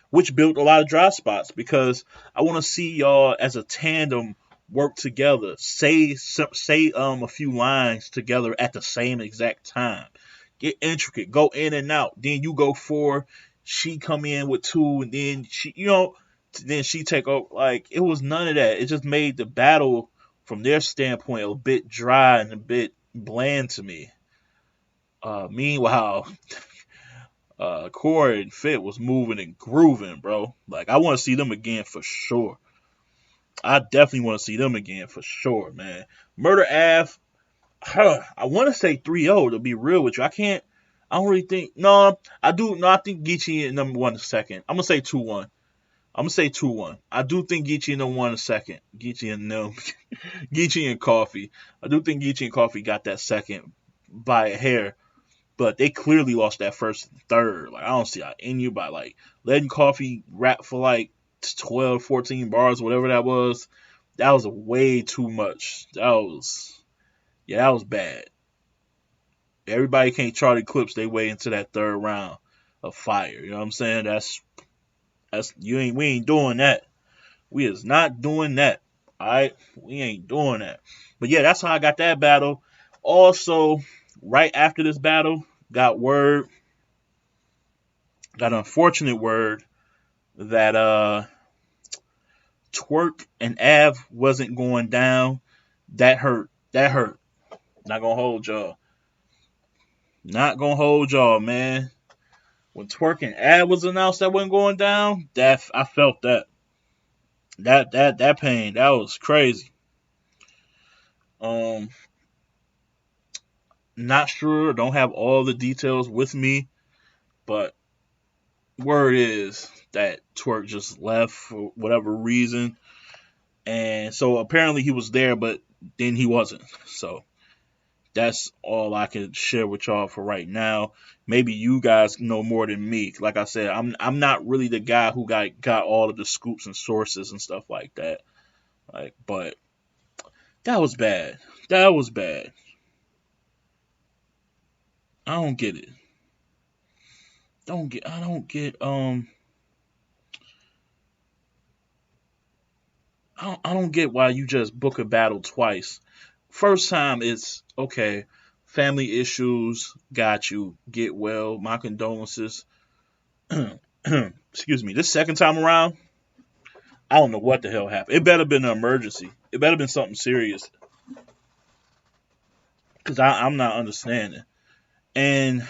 which built a lot of dry spots because I want to see y'all as a tandem work together, say a few lines together at the same exact time. Get intricate, go in and out. Then you go four, she come in with two, and then then she take over. Like it was none of that. It just made the battle from their standpoint a bit dry and a bit bland to me. Meanwhile, Corey and Fit was moving and grooving, bro. Like I want to see them again for sure. I definitely want to see them again for sure, man. Murder Ave, I want to say 3-0 to be real with you. I don't really think. No, I do. No, I think Geechee and number one second. I'm gonna say 2-1. I'm gonna say 2-1. I do think Geechee and them won a second. Geechee and them, Geechee and Coffee. I do think Geechee and Coffee got that second by a hair, but they clearly lost that first and third. Like I don't see how in you by like letting Coffee rap for like 12, 14 bars, whatever that was. That was way too much. That was bad. Everybody can't Charlie Clips their way into that third round of fire. You know what I'm saying? We ain't doing that. We is not doing that. Alright? We ain't doing that. But yeah, that's how I got that battle. Also, right after this battle, got unfortunate word that Twerk and Av wasn't going down. That hurt. Not gonna hold y'all. Not gonna hold y'all, man. When Twerk and Av was announced that wasn't going down, I felt that. That pain. That was crazy. Um, Not sure. Don't have all the details with me, but word is that Twerk just left for whatever reason, and so apparently he was there, but then he wasn't. So that's all I can share with y'all for right now. Maybe you guys know more than me. Like I said, I'm not really the guy who got all of the scoops and sources and stuff like that. Like, but that was bad. That was bad. I don't get it. I don't get I don't get why you just book a battle twice. First time it's okay, family issues, got you, get well, my condolences. Excuse me. This second time around, I don't know what the hell happened. It better have been an emergency. It better have been something serious. Because I'm not understanding. And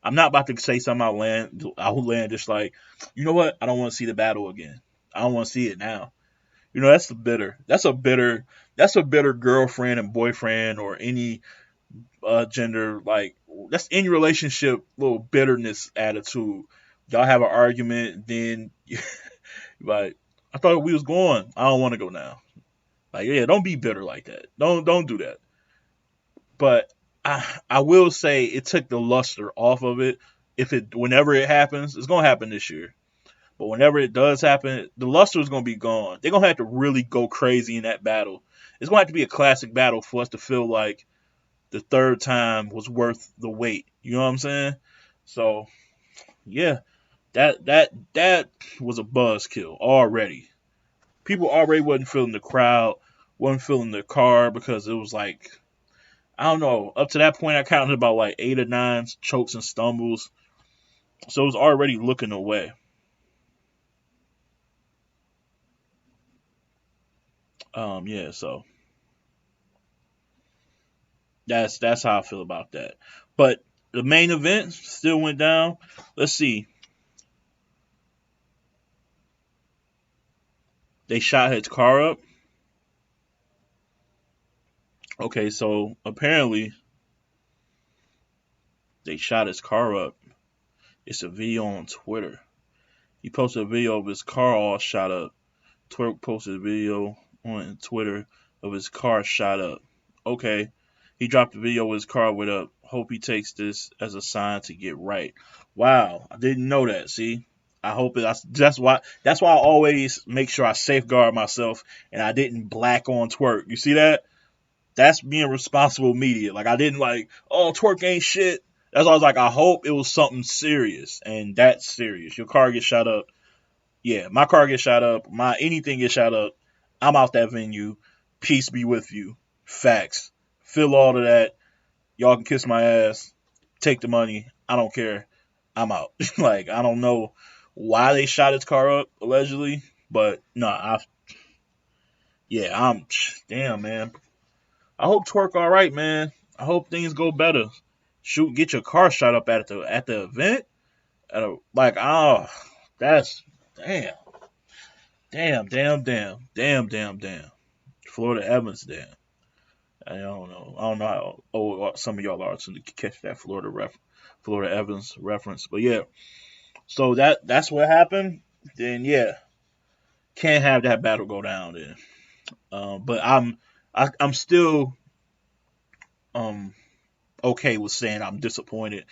I'm not about to say something outlandish like, you know what? I don't want to see the battle again. I don't want to see it now. You know, that's a bitter girlfriend and boyfriend or any gender, like that's any relationship little bitterness attitude. Y'all have an argument, then like I thought we was going. I don't want to go now. Like yeah, don't be bitter like that. Don't do that. But I will say it took the luster off of it. If it whenever it happens, it's gonna happen this year. But whenever it does happen, the luster is gonna be gone. They're gonna have to really go crazy in that battle. It's gonna have to be a classic battle for us to feel like the third time was worth the wait. You know what I'm saying? So yeah, that was a buzzkill already. People already wasn't feeling the crowd, wasn't feeling the car because it was like I don't know. Up to that point, I counted about like 8 or 9 chokes and stumbles, so it was already looking away. Yeah, so that's how I feel about that. But the main event still went down. Let's see. They shot his car up. Okay, so apparently they shot his car up. It's a video on Twitter. He posted a video of his car all shot up. Twerk posted a video on Twitter of his car shot up. Okay. He dropped a video of his car with up. Hope he takes this as a sign to get right. Wow, I didn't know that. See, I hope it. That's why I always make sure I safeguard myself and I didn't black on Twerk. You see that? That's being responsible media. Like I didn't like, oh Twerk ain't shit. That's why I was like, I hope it was something serious, and that's serious. Your car gets shot up. Yeah, my car gets shot up. My anything gets shot up. I'm out that venue. Peace be with you. Facts. Feel all of that. Y'all can kiss my ass. Take the money. I don't care. I'm out. Like, I don't know why they shot his car up allegedly, but no, I'm damn, man. I hope Twerk all right, man. I hope things go better. Shoot, get your car shot up at the event. Like, oh, that's damn, damn. Florida Evans, damn. I don't know. I don't know how old some of y'all are to catch that Florida Evans reference. But yeah, so that's what happened. Then yeah, can't have that battle go down then. But I'm still um okay with saying I'm disappointed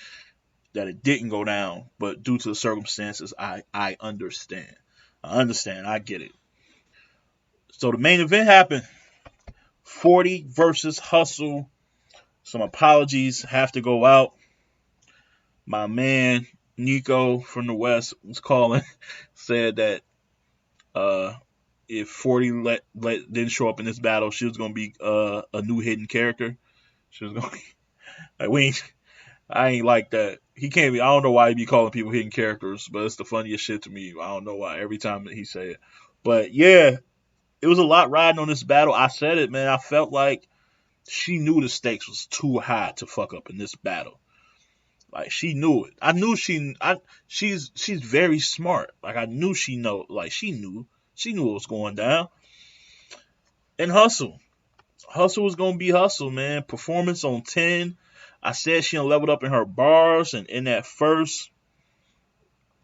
that it didn't go down. But due to the circumstances, I understand. I understand. I get it. So the main event happened. 40 versus Hustle. Some apologies have to go out. My man Nico from the West was calling, said that uh, if 40 didn't show up in this battle, she was gonna be a new hidden character. She was gonna be like I ain't like that. He can't be. I don't know why he be calling people hidden characters, but it's the funniest shit to me. I don't know why every time that he say it. But yeah, it was a lot riding on this battle. I said it, man. I felt like she knew the stakes was too high to fuck up in this battle. Like she knew it. I knew she's very smart. Like I knew she knew what was going down. And Hustle was gonna be Hustle, man. Performance on 10. I said she leveled up in her bars, and in that first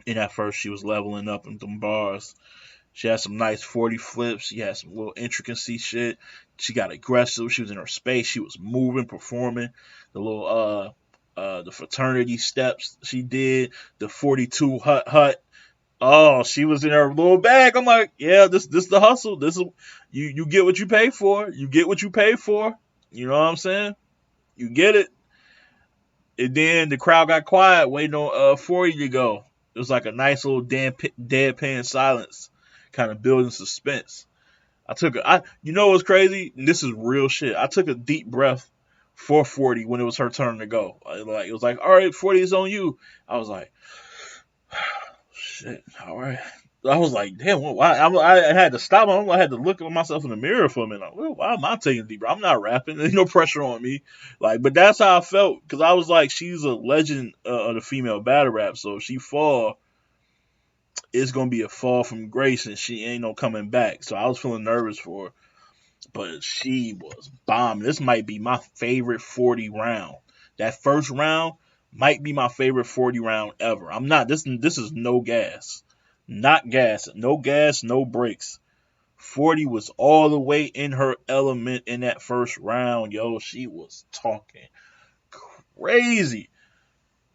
she was leveling up in them bars. She had some nice 40 flips. She had some little intricacy shit. She got aggressive. She was in her space. She was moving, performing. The little the fraternity steps she did. The 42 hut. Oh, she was in her little bag. I'm like, yeah, this the hustle. This is you get what you pay for. You get what you pay for. You know what I'm saying? You get it. And then the crowd got quiet, waiting on 40 to go. It was like a nice little deadpan silence, kind of building suspense. You know what's crazy? This is real shit. I took a deep breath for 40 when it was her turn to go. Like it was like, all right, 40 is on you. I was like, shit, all right. I was like, damn, why? I had to stop. I had to look at myself in the mirror for a minute. Like, well, why am I taking a deep breath? I'm not rapping. There's no pressure on me. Like, but that's how I felt because I was like, she's a legend of the female battle rap. So if she fall, it's gonna be a fall from grace, and she ain't no coming back. So I was feeling nervous for her, but she was bombing. This might be my favorite 40 round. That first round might be my favorite 40 round ever. I'm not. This is no gas. Not gas. No gas, no brakes. 40 was all the way in her element in that first round, yo. She was talking crazy.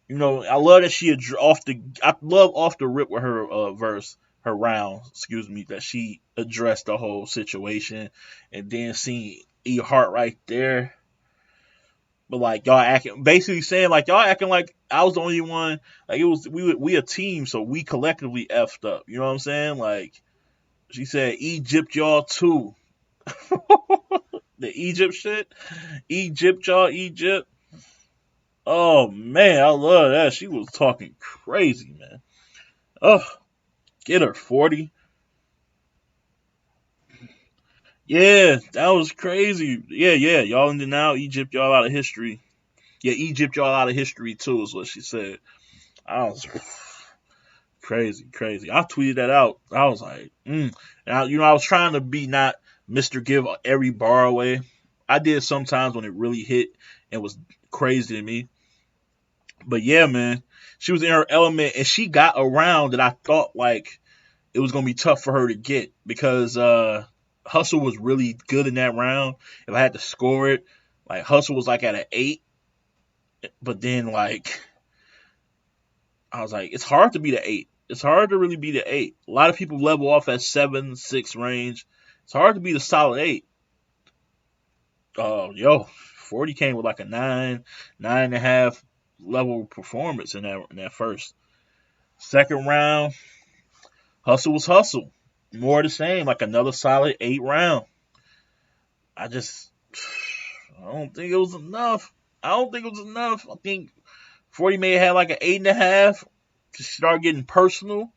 You know, I love that I love off the rip with her verse, her round, excuse me, that she addressed the whole situation, and then seeing E Hart right there. But like y'all acting, basically saying like y'all acting like I was the only one. Like it was we a team, so we collectively effed up. You know what I'm saying? Like she said, Egypt y'all too. The Egypt shit, Egypt y'all, Egypt. Oh man, I love that. She was talking crazy, man. Oh, get her 40. Yeah, that was crazy. Yeah. Y'all in denial. Egypt, y'all out of history. Yeah, Egypt, y'all out of history too, is what she said. I was crazy. I tweeted that out. I was like, And I was trying to be not Mr. Give every bar away. I did sometimes when it really hit and was crazy to me. But yeah, man, she was in her element and she got around that I thought like it was gonna be tough for her to get because Hustle was really good in that round. If I had to score it, like Hustle was like at an 8, but then like I was like, it's hard to be the 8. It's hard to really be the 8. A lot of people level off at 7, 6 range. It's hard to be the solid 8. Yo, 40 came with like a 9, 9.5. level performance in that first. Second round, hustle was hustle. More of the same, like another solid 8 round. I just I don't think it was enough. I think 40 may have had like an 8.5 to start getting personal.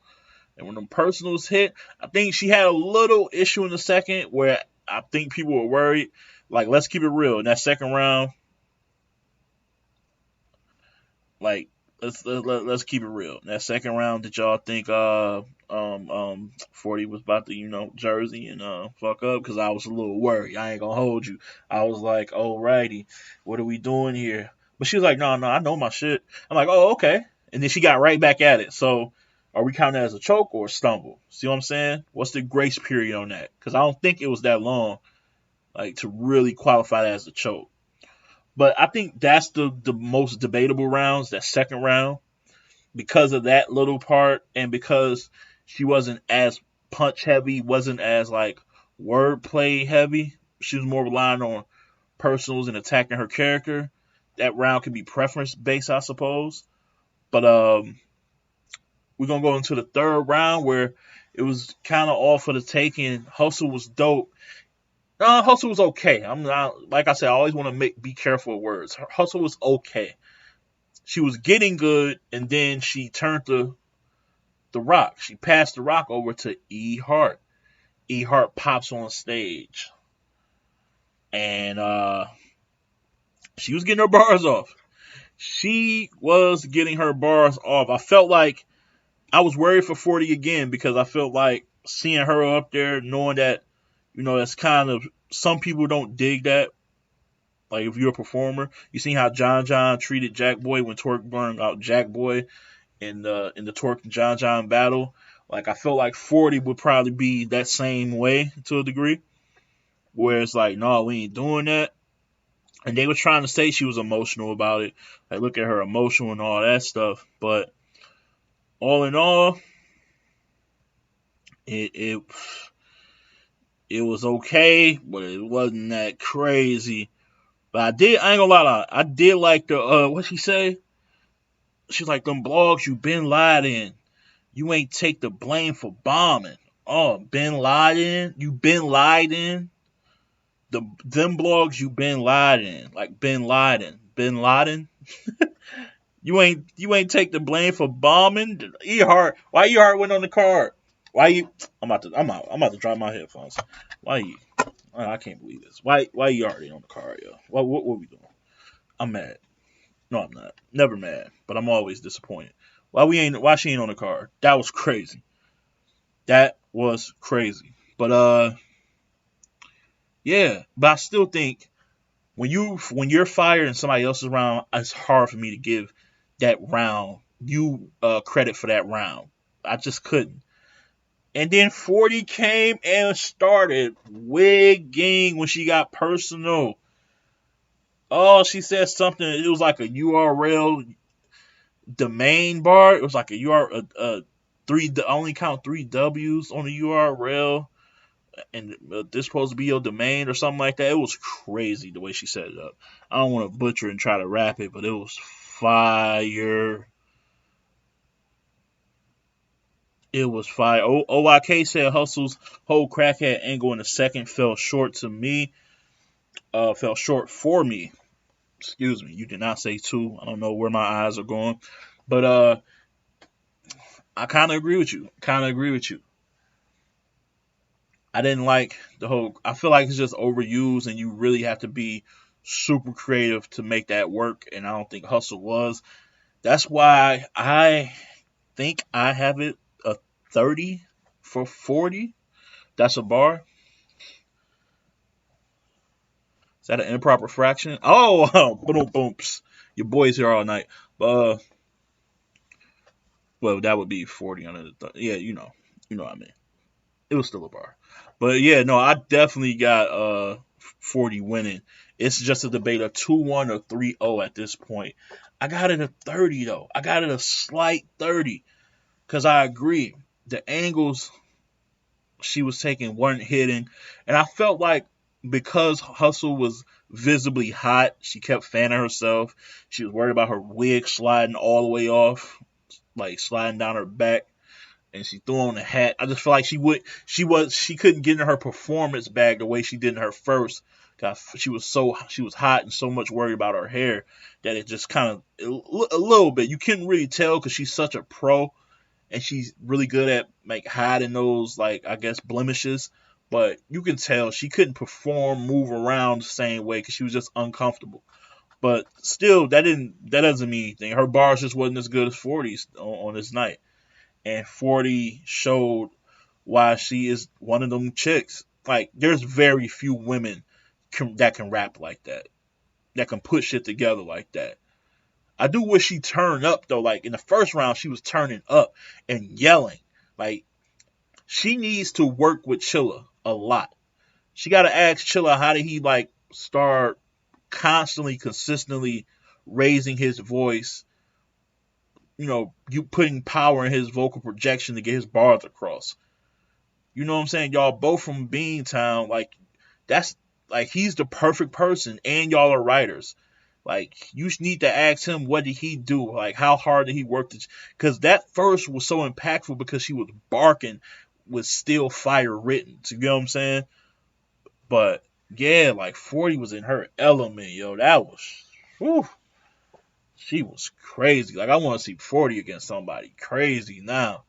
And when the personals hit, I think she had a little issue in the second where I think people were worried. Like, let's keep it real. In that second round, like let's keep it real. In that second round, did y'all think 40 was about to Jersey and fuck up? Because I was a little worried. I ain't gonna hold you. I was like, alrighty, what are we doing here? But she was like, no, I know my shit. I'm like, oh, okay. And then she got right back at it. So are we counting that as a choke or a stumble? See what I'm saying? What's the grace period on that? Because I don't think it was that long, like, to really qualify that as a choke. But I think that's the most debatable rounds, that second round, because of that little part and because she wasn't as punch heavy, wasn't as like wordplay heavy. She was more relying on personals and attacking her character. That round could be preference based, I suppose. But we're gonna go into the third round where it was kind of all for the taking. Hustle was dope. Hustle was okay. I'm not, like I said, I always want to be careful of words. Hustle was okay. She was getting good, and then she turned the rock. She passed the rock over to E Hart. E Hart pops on stage, and she was getting her bars off. She was getting her bars off. I felt like I was worried for 40 again because I felt like seeing her up there, knowing that, that's kind of, some people don't dig that. Like, if you're a performer, you seen how John treated Jack Boy when Twerk burned out Jack Boy in the Twerk and John battle. Like, I felt like 40 would probably be that same way to a degree, where it's like, no, we ain't doing that. And they were trying to say she was emotional about it. Like, look at her emotional and all that stuff. But all in all, it was okay, but it wasn't that crazy. But I ain't gonna lie, I did like the what she say? She's like, them blogs you been lied in. You ain't take the blame for bombing. Oh, Bin Laden, you been lied in. Them blogs you been lied in, like Bin Laden, Bin Laden. You ain't take the blame for bombing. Ehart, why Ehart went on the card? Why you? I'm about to drop my headphones. Why you? I can't believe this. Why Ehart ain't on the card, yo? What we doing? I'm mad. No, I'm not. Never mad, but I'm always disappointed. Why she ain't on the card? That was crazy. That was crazy. But yeah. But I still think when you're fired and somebody else is around, it's hard for me to give that round you credit for that round. I just couldn't. And then 40 came and started wigging when she got personal. Oh, she said something. It was like a URL domain bar. It was like a URL three. I only count 3 W's on the URL, and this supposed to be your domain or something like that. It was crazy the way she set it up. I don't want to butcher and try to rap it, but it was fire. It was fire. OYK said Hustle's whole crackhead angle in the second fell short to me. Fell short for me. Excuse me. You did not say two. I don't know where my eyes are going, but I kind of agree with you. I didn't like the whole. I feel like it's just overused, and you really have to be super creative to make that work. And I don't think Hustle was. That's why I think I have it a 30 for 40. That's a bar. Is that an improper fraction? Oh, boom, booms. Your boys here all night. Well, that would be 40 on it. Yeah, what I mean. It was still a bar. But yeah, no, I definitely got 40 winning. It's just a debate of 2-1 or 3-0 at this point. I got it a 30 though. I got it a slight 30 because I agree. The angles she was taking weren't hitting, and I felt like because Hustle was visibly hot, she kept fanning herself. She was worried about her wig sliding all the way off, like sliding down her back, and she threw on a hat. I just feel like she couldn't get in her performance bag the way she did in her first. She was hot and so much worried about her hair that it just kind of a little bit. You couldn't really tell because she's such a pro and she's really good at like hiding those, like, I guess, blemishes. But you can tell she couldn't perform, move around the same way because she was just uncomfortable. But still, that doesn't mean anything. Her bars just wasn't as good as 40's on this night, and 40 showed why she is one of them chicks. Like, there's very few women that can rap like that can put shit together like that. I do wish she turned up though. Like in the first round, she was turning up and yelling. Like, she needs to work with Chilla a lot. She got to ask Chilla, how did he like start constantly, consistently raising his voice? You putting power in his vocal projection to get his bars across. You know what I'm saying? Y'all both from Beantown. Like, that's like, he's the perfect person, and y'all are writers. Like, you need to ask him, what did he do? Like, how hard did he work? Because that first was so impactful because she was barking with still fire written. You know what I'm saying? But yeah, like 40 was in her element, yo. That was, whew, she was crazy. Like, I want to see 40 against somebody crazy now.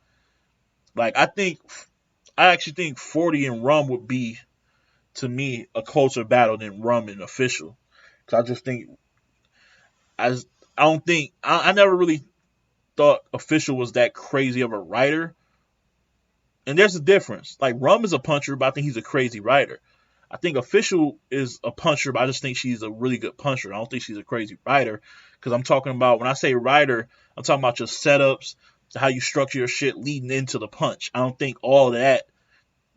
Like, I actually think 40 and Rum would be, to me, a closer battle than Rum and Official. Cause I just think I don't think I never really thought Official was that crazy of a writer. And there's a difference. Like, Rum is a puncher, but I think he's a crazy writer. I think Official is a puncher, but I just think she's a really good puncher. I don't think she's a crazy writer. Because I'm talking about, when I say writer, I'm talking about your setups, how you structure your shit leading into the punch. I don't think all that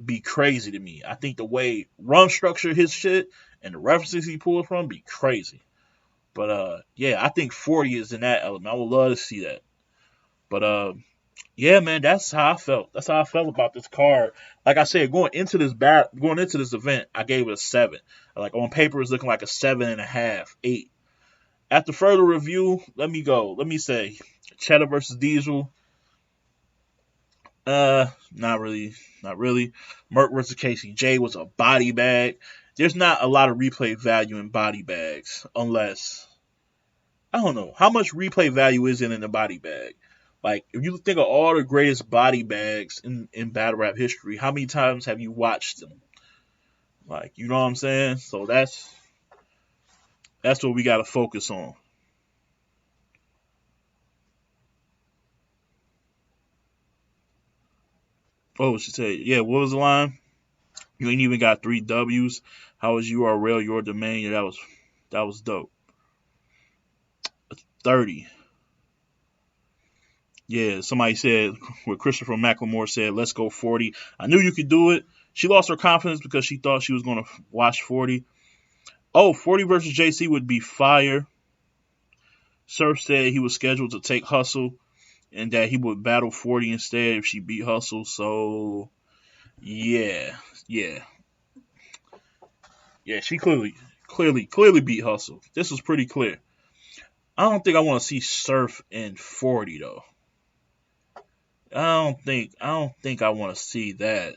be crazy to me. I think the way Rum structured his shit and the references he pulled from be crazy. But yeah, I think 40 is in that element. I would love to see that. But yeah, man, that's how I felt. That's how I felt about this card. Like I said, going into this event, I gave it a 7. Like, on paper, it's looking like a 7.5, 8. After further review, let me go. Let me say, Cheddar versus Diesel. Not really. Merc versus KCJ was a body bag. There's not a lot of replay value in body bags, unless, I don't know how much replay value is in the body bag. Like, if you think of all the greatest body bags in battle rap history, how many times have you watched them? Like, you know what I'm saying? So that's what we got to focus on. Oh, she said, yeah, what was the line? You ain't even got 3 W's. How is URL your domain? Yeah, that was dope. 30. Yeah, somebody said, what Christopher McLemore said, let's go 40. I knew you could do it. She lost her confidence because she thought she was going to watch 40. Oh, 40 versus JC would be fire. Surf said he was scheduled to take Hustle and that he would battle 40 instead if she beat Hustle. So, yeah. She clearly beat Hustle. This was pretty clear. I don't think I want to see Surf in 40 though. I don't think I want to see that.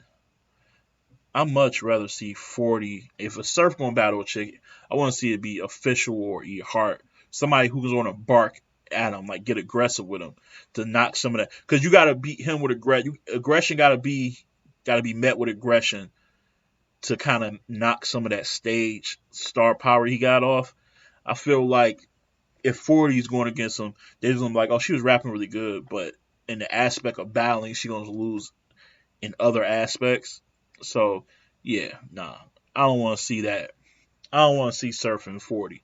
I much rather see 40. If a Surf gonna battle a chick, I want to see it be Official or E Hart. Somebody who's gonna bark at him, like get aggressive with him to knock some of that. Because you gotta beat him with aggression. Aggression gotta be met with aggression to kind of knock some of that stage star power he got off. I feel like if 40 is going against him, they're just gonna be like, oh, she was rapping really good, but in the aspect of battling, she's gonna lose in other aspects. So yeah, nah, I don't want to see that. I don't want to see Surf in 40.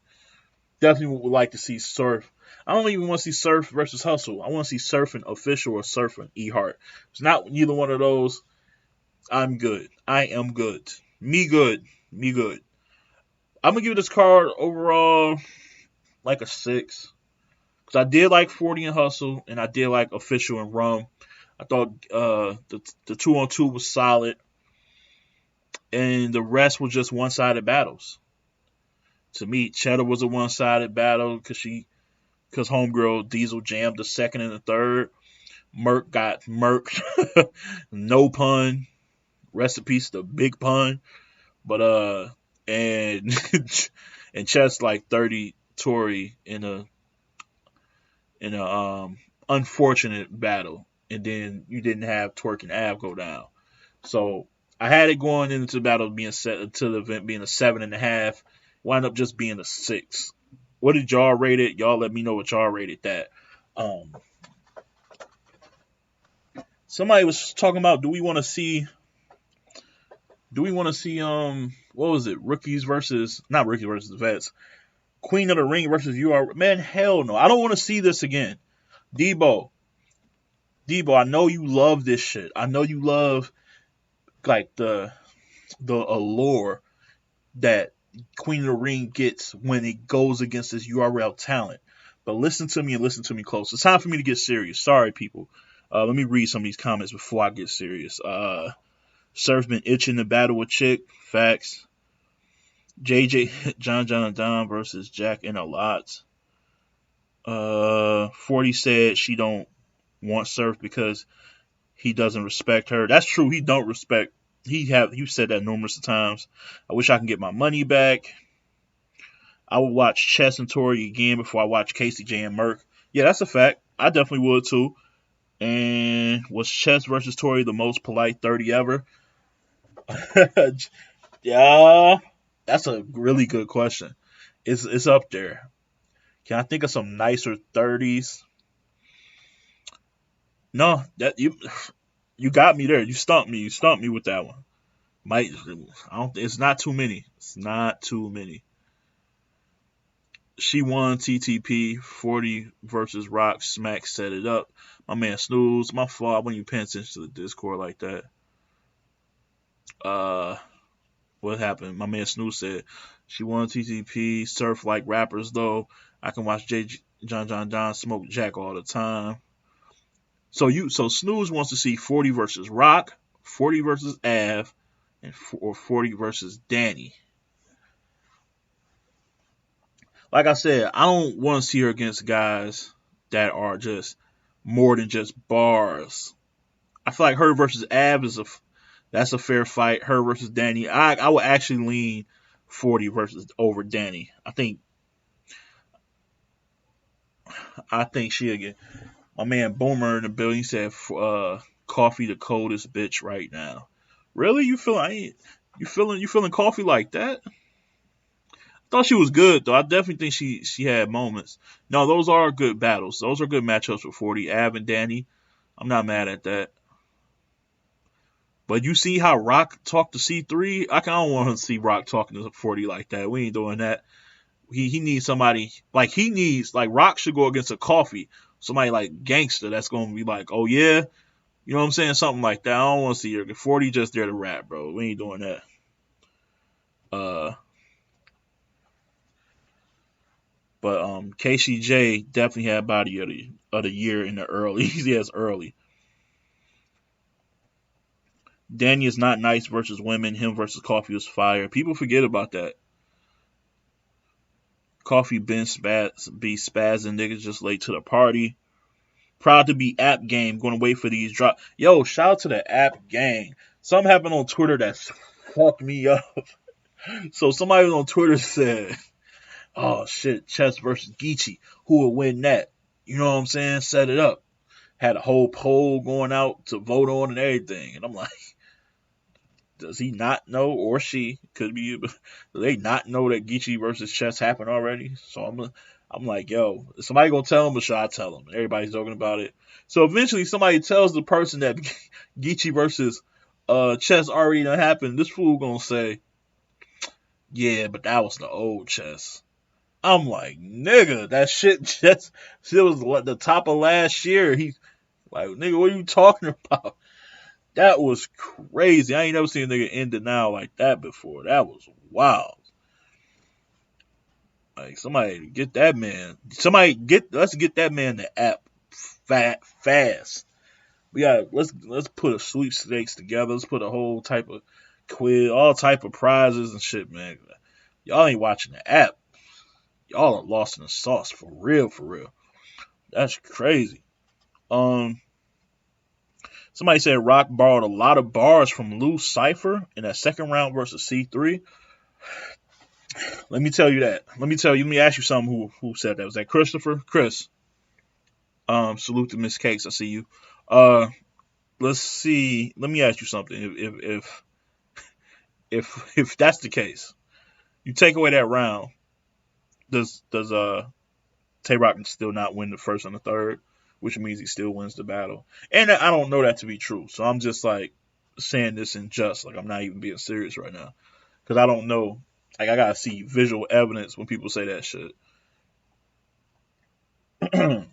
Definitely would like to see Surf. I don't even want to see Surf versus Hustle. I want to see Surf and Official or Surf and E Hart. It's not neither one of those. I'm good. I am good. Me good. I'm gonna give this card overall like a 6. Because I did like 40 and Hustle, and I did like Official and Rum. I thought the 2-on-2 was solid. and the rest was just one-sided battles. To me, Cheddar was a one-sided battle because homegirl Diesel jammed the second and the third. Merc got murked. No pun. Rest in peace, the big pun. But and and Chess like 30 Tory in a unfortunate battle, and then you didn't have Twerk and Av go down. So I had it going into the battle being set to the event being a 7.5. Wound up just being a 6. What did y'all rate it? Y'all let me know what y'all rated that. Somebody was talking about do we want to see what was it? Rookies versus not rookies versus vets. Queen of the Ring versus UR. Man, hell no. I don't want to see this again. Debo, I know you love this shit. I know you love like the allure that Queen of the Ring gets when it goes against this URL talent. But listen to me and listen to me close. It's time for me to get serious. Sorry, people. Let me read some of these comments before I get serious. Surf's been itching to battle with Chick. Facts. JJ, John and Don versus Jack and a lot. 40 said she don't want Surf because he doesn't respect her. That's true. He don't respect. You said that numerous times. I wish I can get my money back. I would watch Chess and Tori again before I watch Casey J and Merc. Yeah, that's a fact. I definitely would too. And was Chess versus Tori the most polite 30 ever? Yeah, that's a really good question. It's up there. Can I think of some nicer 30s? No, that you got me there. You stumped me. You stumped me with that one. It's not too many. It's not too many. She won TTP 40 versus Rock. Smack set it up. My man Snooze. My fault when you paying attention to the Discord like that. What happened? My man Snooze said she won TTP. Surf like rappers though. I can watch John smoke Jack all the time. So Snooze wants to see 40 versus Rock, 40 versus Av, or 40 versus Danny. Like I said, I don't want to see her against guys that are just more than just bars. I feel like her versus Av that's a fair fight. Her versus Danny, I would actually lean 40 versus over Danny. I think she again. My man Boomer in the building said, "Coffee the coldest bitch right now." Really, you feeling coffee like that? I thought she was good though. I definitely think she had moments. No, those are good battles. Those are good matchups for 40. Av and Danny. I'm not mad at that. But you see how Rock talked to C3? I don't want to see Rock talking to 40 like that. We ain't doing that. He needs somebody like Rock should go against a Coffee. Somebody like Gangster that's gonna be like, oh yeah, you know what I'm saying? Something like that. I don't want to see her. 40 just there to rap, bro. We ain't doing that. But KCJ definitely had body of the year in the early. Yes, early. Danny is not nice versus women. Him versus Coffee was fire. People forget about that. Coffee be spazzing niggas just late to the party. Proud to be App Game. Going to wait for these drop. Yo, shout out to the App Gang. Something happened on Twitter that fucked me up. So somebody on Twitter said, "Oh shit, Chess versus Geechee. Who will win that?" You know what I'm saying? Set it up. Had a whole poll going out to vote on and everything. And I'm like, does he not know, or she could be? Do they not know that Geechee versus Chess happened already? So I'm like, yo, is somebody gonna tell him, or should I tell him? Everybody's talking about it. So eventually, somebody tells the person that Geechee versus Chess already done happened. This fool gonna say, yeah, but that was the old Chess. I'm like, nigga, that shit was the top of last year. He like, nigga, what are you talking about? That was crazy. I ain't never seen a nigga end it now like that before. That was wild. Like somebody get that man. Let's get that man the app fast. Let's put a sweepstakes together. Let's put a whole type of quiz, all type of prizes and shit, man. Y'all ain't watching the app. Y'all are lost in the sauce for real, for real. That's crazy. Um, Somebody said Rock borrowed a lot of bars from Lou Cipher in that second round versus C3. Let me tell you that. Let me ask you something. Who said that? Was that Christopher? Chris. Salute to Miss Cakes. I see you. Let's see. Let me ask you something. If that's the case, you take away that round. Does Tay Rock still not win the first and the third, which means he still wins the battle? And I don't know that to be true, so I'm just like saying this in jest, like I'm not even being serious right now, because I don't know. Like I gotta see visual evidence when people say that shit.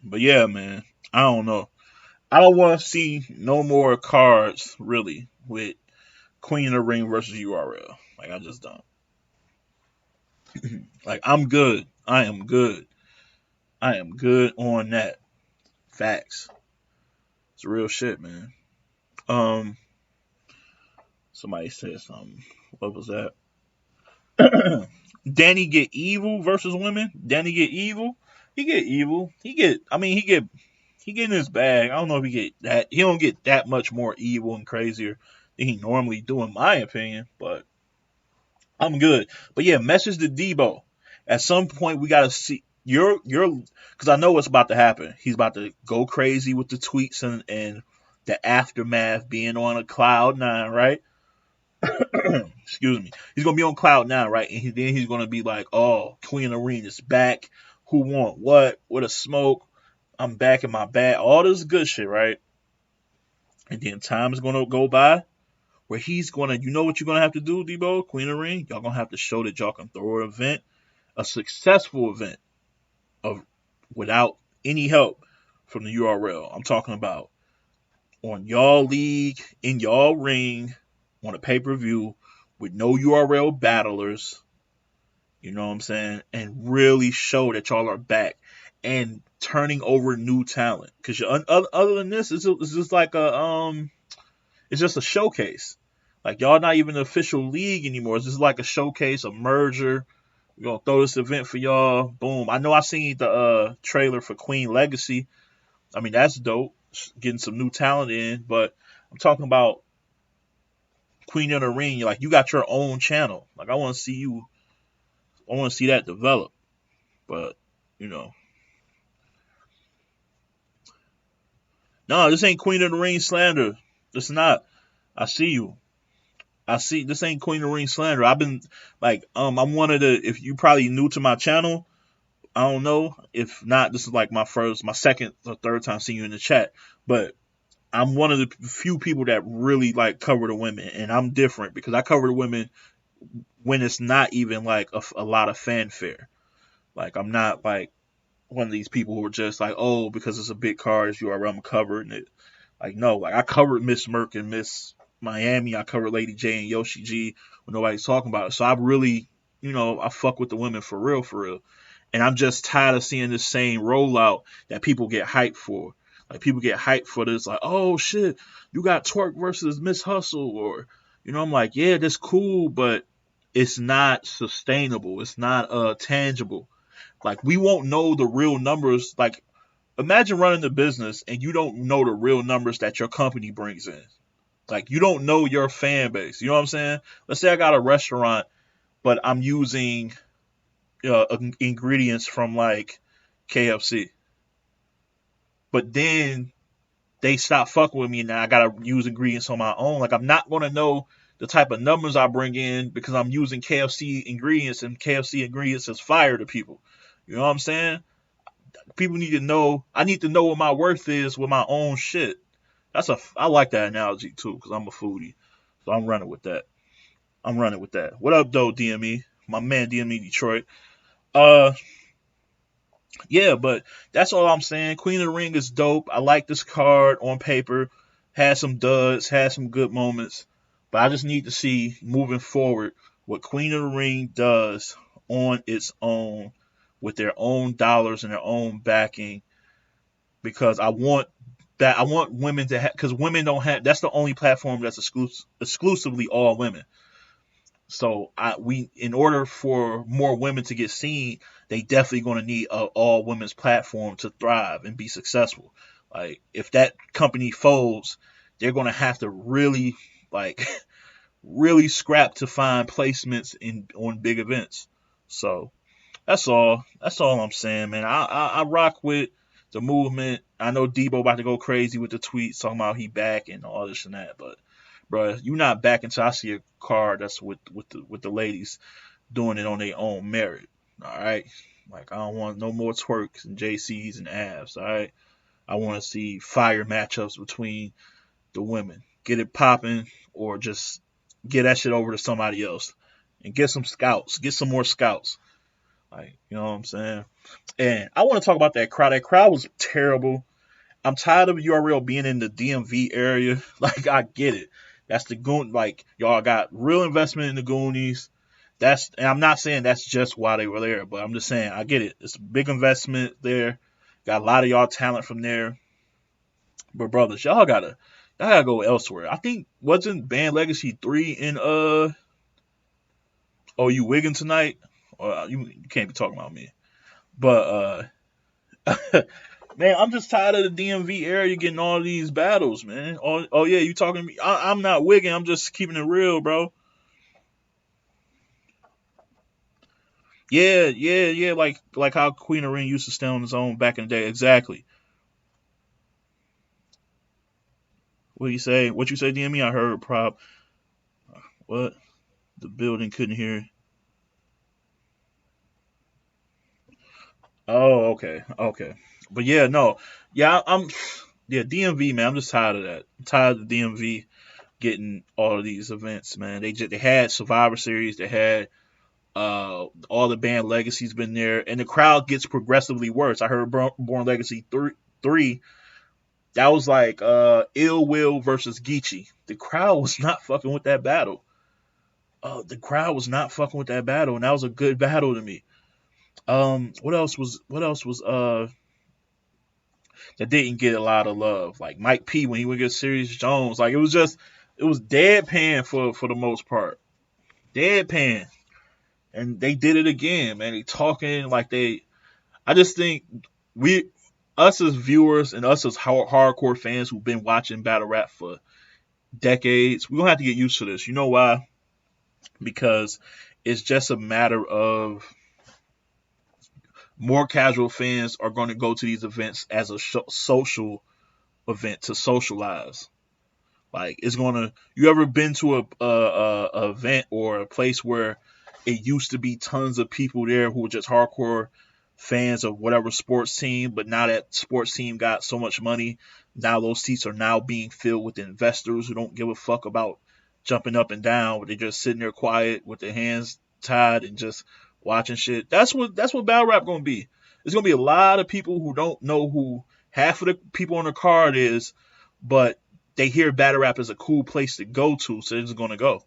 But yeah, man, I don't know. I don't want to see no more cards really with Queen of the Ring versus URL. Like I just don't. Like I'm good. I am good. I am good on that. Facts. It's real shit, man. Um, Somebody said something. What was that? Danny get evil versus women. Danny get evil. He get evil. He get. I mean, he get in his bag. I don't know if he get that. He don't get that much more evil and crazier than he normally do, in my opinion. But I'm good. But yeah, message to Debo. At some point, we gotta see because I know what's about to happen. He's about to go crazy with the tweets and the aftermath being on a cloud nine, right? Excuse me. He's gonna be on cloud nine, right? And then he's gonna be like, "Oh, Queen Arena's back. Who want what? What a smoke! I'm back in my bag. All this good shit, right?" And then time is gonna go by where he's gonna, you know what you're gonna have to do, Debo, Queen of Ring? Y'all gonna have to show that y'all can throw an event, a successful event of without any help from the URL. I'm talking about on y'all league, in y'all ring, on a pay-per-view with no URL battlers, you know what I'm saying? And really show that y'all are back and turning over new talent. Because other than this, it's just like it's just a showcase. Like y'all not even an official league anymore. It's just like a showcase, a merger. We're gonna throw this event for y'all. Boom. I know I seen the trailer for Queen Legacy. I mean that's dope. Getting some new talent in, but I'm talking about Queen of the Ring. Like you got your own channel. Like I want to see you. I want to see that develop. But you know, no, this ain't Queen of the Ring slander. It's not. I see you. I see this ain't Queen of the Ring slander. I've been like, I'm one of the. If you probably new to my channel, I don't know. If not, this is like my second or third time seeing you in the chat. But I'm one of the few people that really like cover the women, and I'm different because I cover the women when it's not even like a lot of fanfare. Like I'm not like one of these people who are just like, oh, because it's a big card, it's URL, I'm covering it. Like no, like I covered Miss Merck and Miss Miami. I covered Lady J and Yoshi G when nobody's talking about it. So I really, I fuck with the women for real, for real. And I'm just tired of seeing this same rollout that people get hyped for. Like people get hyped for this, like, oh shit, you got Twerk versus Miss Hustle, or I'm like, yeah, that's cool, but it's not sustainable. It's not tangible. Like we won't know the real numbers. Like imagine running the business and you don't know the real numbers that your company brings in. Like you don't know your fan base. You know what I'm saying? Let's say I got a restaurant, but I'm using ingredients from like KFC. But then they stop fucking with me and now I gotta use ingredients on my own. Like I'm not gonna know the type of numbers I bring in because I'm using KFC ingredients and KFC ingredients is fire to people. You know what I'm saying? People need to know. I need to know what my worth is with my own shit. I like that analogy too because I'm a foodie, so I'm running with that. I'm running with that. What up, though, DME? My man, DME Detroit. Uh, yeah, but that's all I'm saying. Queen of the Ring is dope. I like this card on paper. Had some duds, had some good moments, but I just need to see moving forward what Queen of the Ring does on its own with their own dollars and their own backing because I want women to have because women don't have that's the only platform that's exclusively all women. So in order for more women to get seen, they definitely going to need a all women's platform to thrive and be successful. Like if that company folds, they're going to have to really like really scrap to find placements in on big events. So that's all. That's all I'm saying, man. I rock with the movement. I know Debo about to go crazy with the tweets talking about he back and all this and that, but bro, you not back until I see a car that's with the ladies doing it on their own merit. All right, like I don't want no more twerks and JCs and abs. All right, I want to see fire matchups between the women. Get it popping, or just get that shit over to somebody else and get some scouts. Get some more scouts. Like, you know what I'm saying? And I want to talk about that crowd. That crowd was terrible. I'm tired of URL being in the DMV area. Like, I get it. That's the goon. Like, y'all got real investment in the Goonies. And I'm not saying that's just why they were there, but I'm just saying I get it. It's a big investment there. Got a lot of y'all talent from there. But brothers, y'all gotta go elsewhere. I think wasn't Band Legacy 3 in you Wiggin tonight? Or you can't be talking about me. But man, I'm just tired of the DMV area getting all these battles, man. Oh yeah, you talking to me? I'm not wigging. I'm just keeping it real, bro. Yeah. Like how Queen of Ring used to stay on his own back in the day. Exactly. What you say? What you say, DME? I heard prop. What? The building couldn't hear. Oh, okay. But yeah, no, yeah, yeah, DMV, man. I'm just tired of that. I'm tired of the DMV getting all of these events, man. They had Survivor Series, they had all the band legacy's been there, and the crowd gets progressively worse. I heard Born Legacy three that was like Ill Will versus Geechee. The crowd was not fucking with that battle. The crowd was not fucking with that battle, and that was a good battle to me. What else was that didn't get a lot of love? Like Mike P when he would get Serious Jones. Like it was deadpan for the most part. Deadpan. And they did it again, man. They talking like they. I just think we, us as viewers and us as hardcore fans who've been watching battle rap for decades, we're gonna have to get used to this. You know why? Because it's just a matter of more casual fans are going to go to these events as a social event to socialize. Like it's gonna. You ever been to a event or a place where it used to be tons of people there who were just hardcore fans of whatever sports team, but now that sports team got so much money, now those seats are now being filled with investors who don't give a fuck about jumping up and down, but they're just sitting there quiet with their hands tied and just watching shit. That's what battle rap gonna be. There's gonna be a lot of people who don't know who half of the people on the card is, but they hear battle rap is a cool place to go to, so they're just gonna go.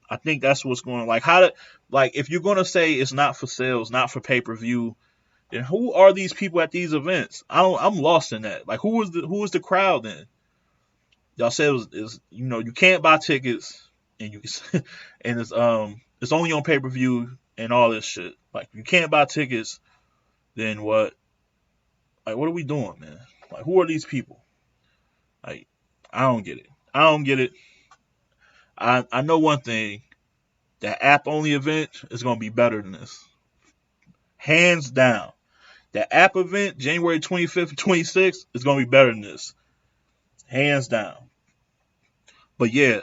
I think that's what's going on. Like if you're gonna say it's not for sales, not for pay per view, then who are these people at these events? I'm lost in that. Like who is the crowd then? Y'all said is you can't buy tickets and you can, and it's only on pay per view and all this shit. Like you can't buy tickets, then what? Like what are we doing, man? Like who are these people? Like I don't get it. I don't get it. I know one thing. That app only event is gonna be better than this. Hands down. That app event, January 25th and 26th, is gonna be better than this. Hands down. But yeah,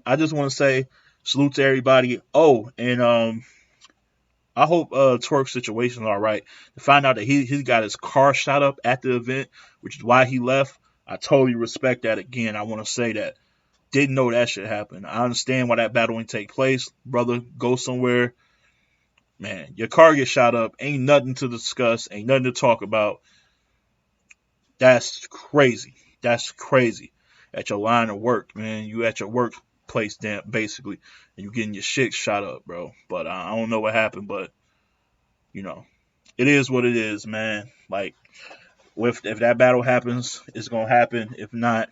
I just wanna say salute to everybody. Oh, and I hope Twerk's situation is alright. To find out that he got his car shot up at the event, which is why he left. I totally respect that again. I wanna say that. Didn't know that shit happened. I understand why that battle didn't take place. Brother, go somewhere. Man, your car gets shot up. Ain't nothing to discuss. Ain't nothing to talk about. That's crazy. That's crazy. At your line of work, man. You at your workplace, damn, basically, and you getting your shit shot up, bro. But I don't know what happened, but you know, it is what it is, man. Like, if that battle happens, it's gonna happen. If not,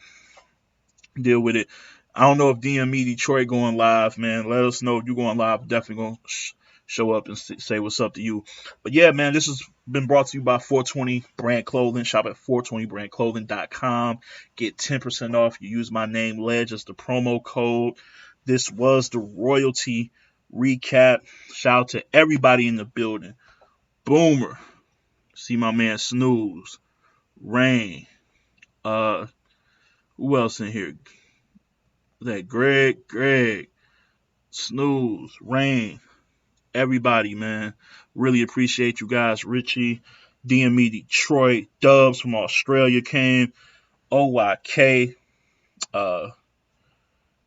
deal with it. I don't know if DME Detroit going live, man. Let us know if you're going live. Definitely going to show up and say what's up to you. But yeah, man, this has been brought to you by 420 Brand Clothing. Shop at 420brandclothing.com. Get 10% off. You use my name, Ledge, as the promo code. This was the royalty recap. Shout out to everybody in the building. Boomer. See my man Snooze. Rain. Who else in here? That Greg, Snooze, Rain, everybody, man. Really appreciate you guys. Richie, DME Detroit, Dubs from Australia came, OYK. Uh,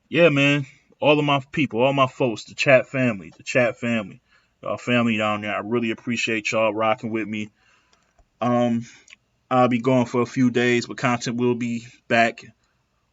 yeah, man. All of my people, all my folks, the chat family, y'all family down there. I really appreciate y'all rocking with me. I'll be gone for a few days, but content will be back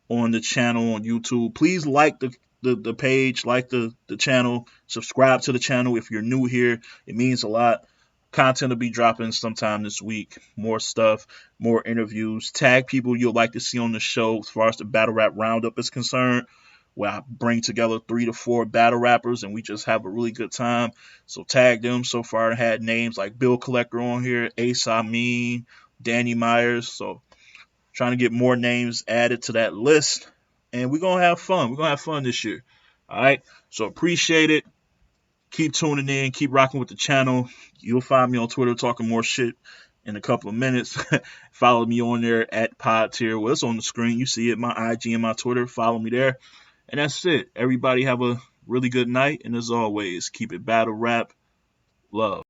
on the channel on YouTube. Please like the page, like the channel, subscribe to the channel if you're new here. It means a lot. Content will be dropping sometime this week. More stuff, more interviews. Tag people you'll like to see on the show as far as the battle rap roundup is concerned, where I bring together 3 to 4 battle rappers and we just have a really good time. So tag them. So far I had names like Bill Collector on here, Ace Amin, Danny Myers. So trying to get more names added to that list. And we're going to have fun. We're going to have fun this year. All right. So appreciate it. Keep tuning in. Keep rocking with the channel. You'll find me on Twitter talking more shit in a couple of minutes. Follow me on there at PodTier. Well, it's on the screen. You see it. My IG and my Twitter. Follow me there. And that's it. Everybody have a really good night. And as always, keep it battle rap. Love.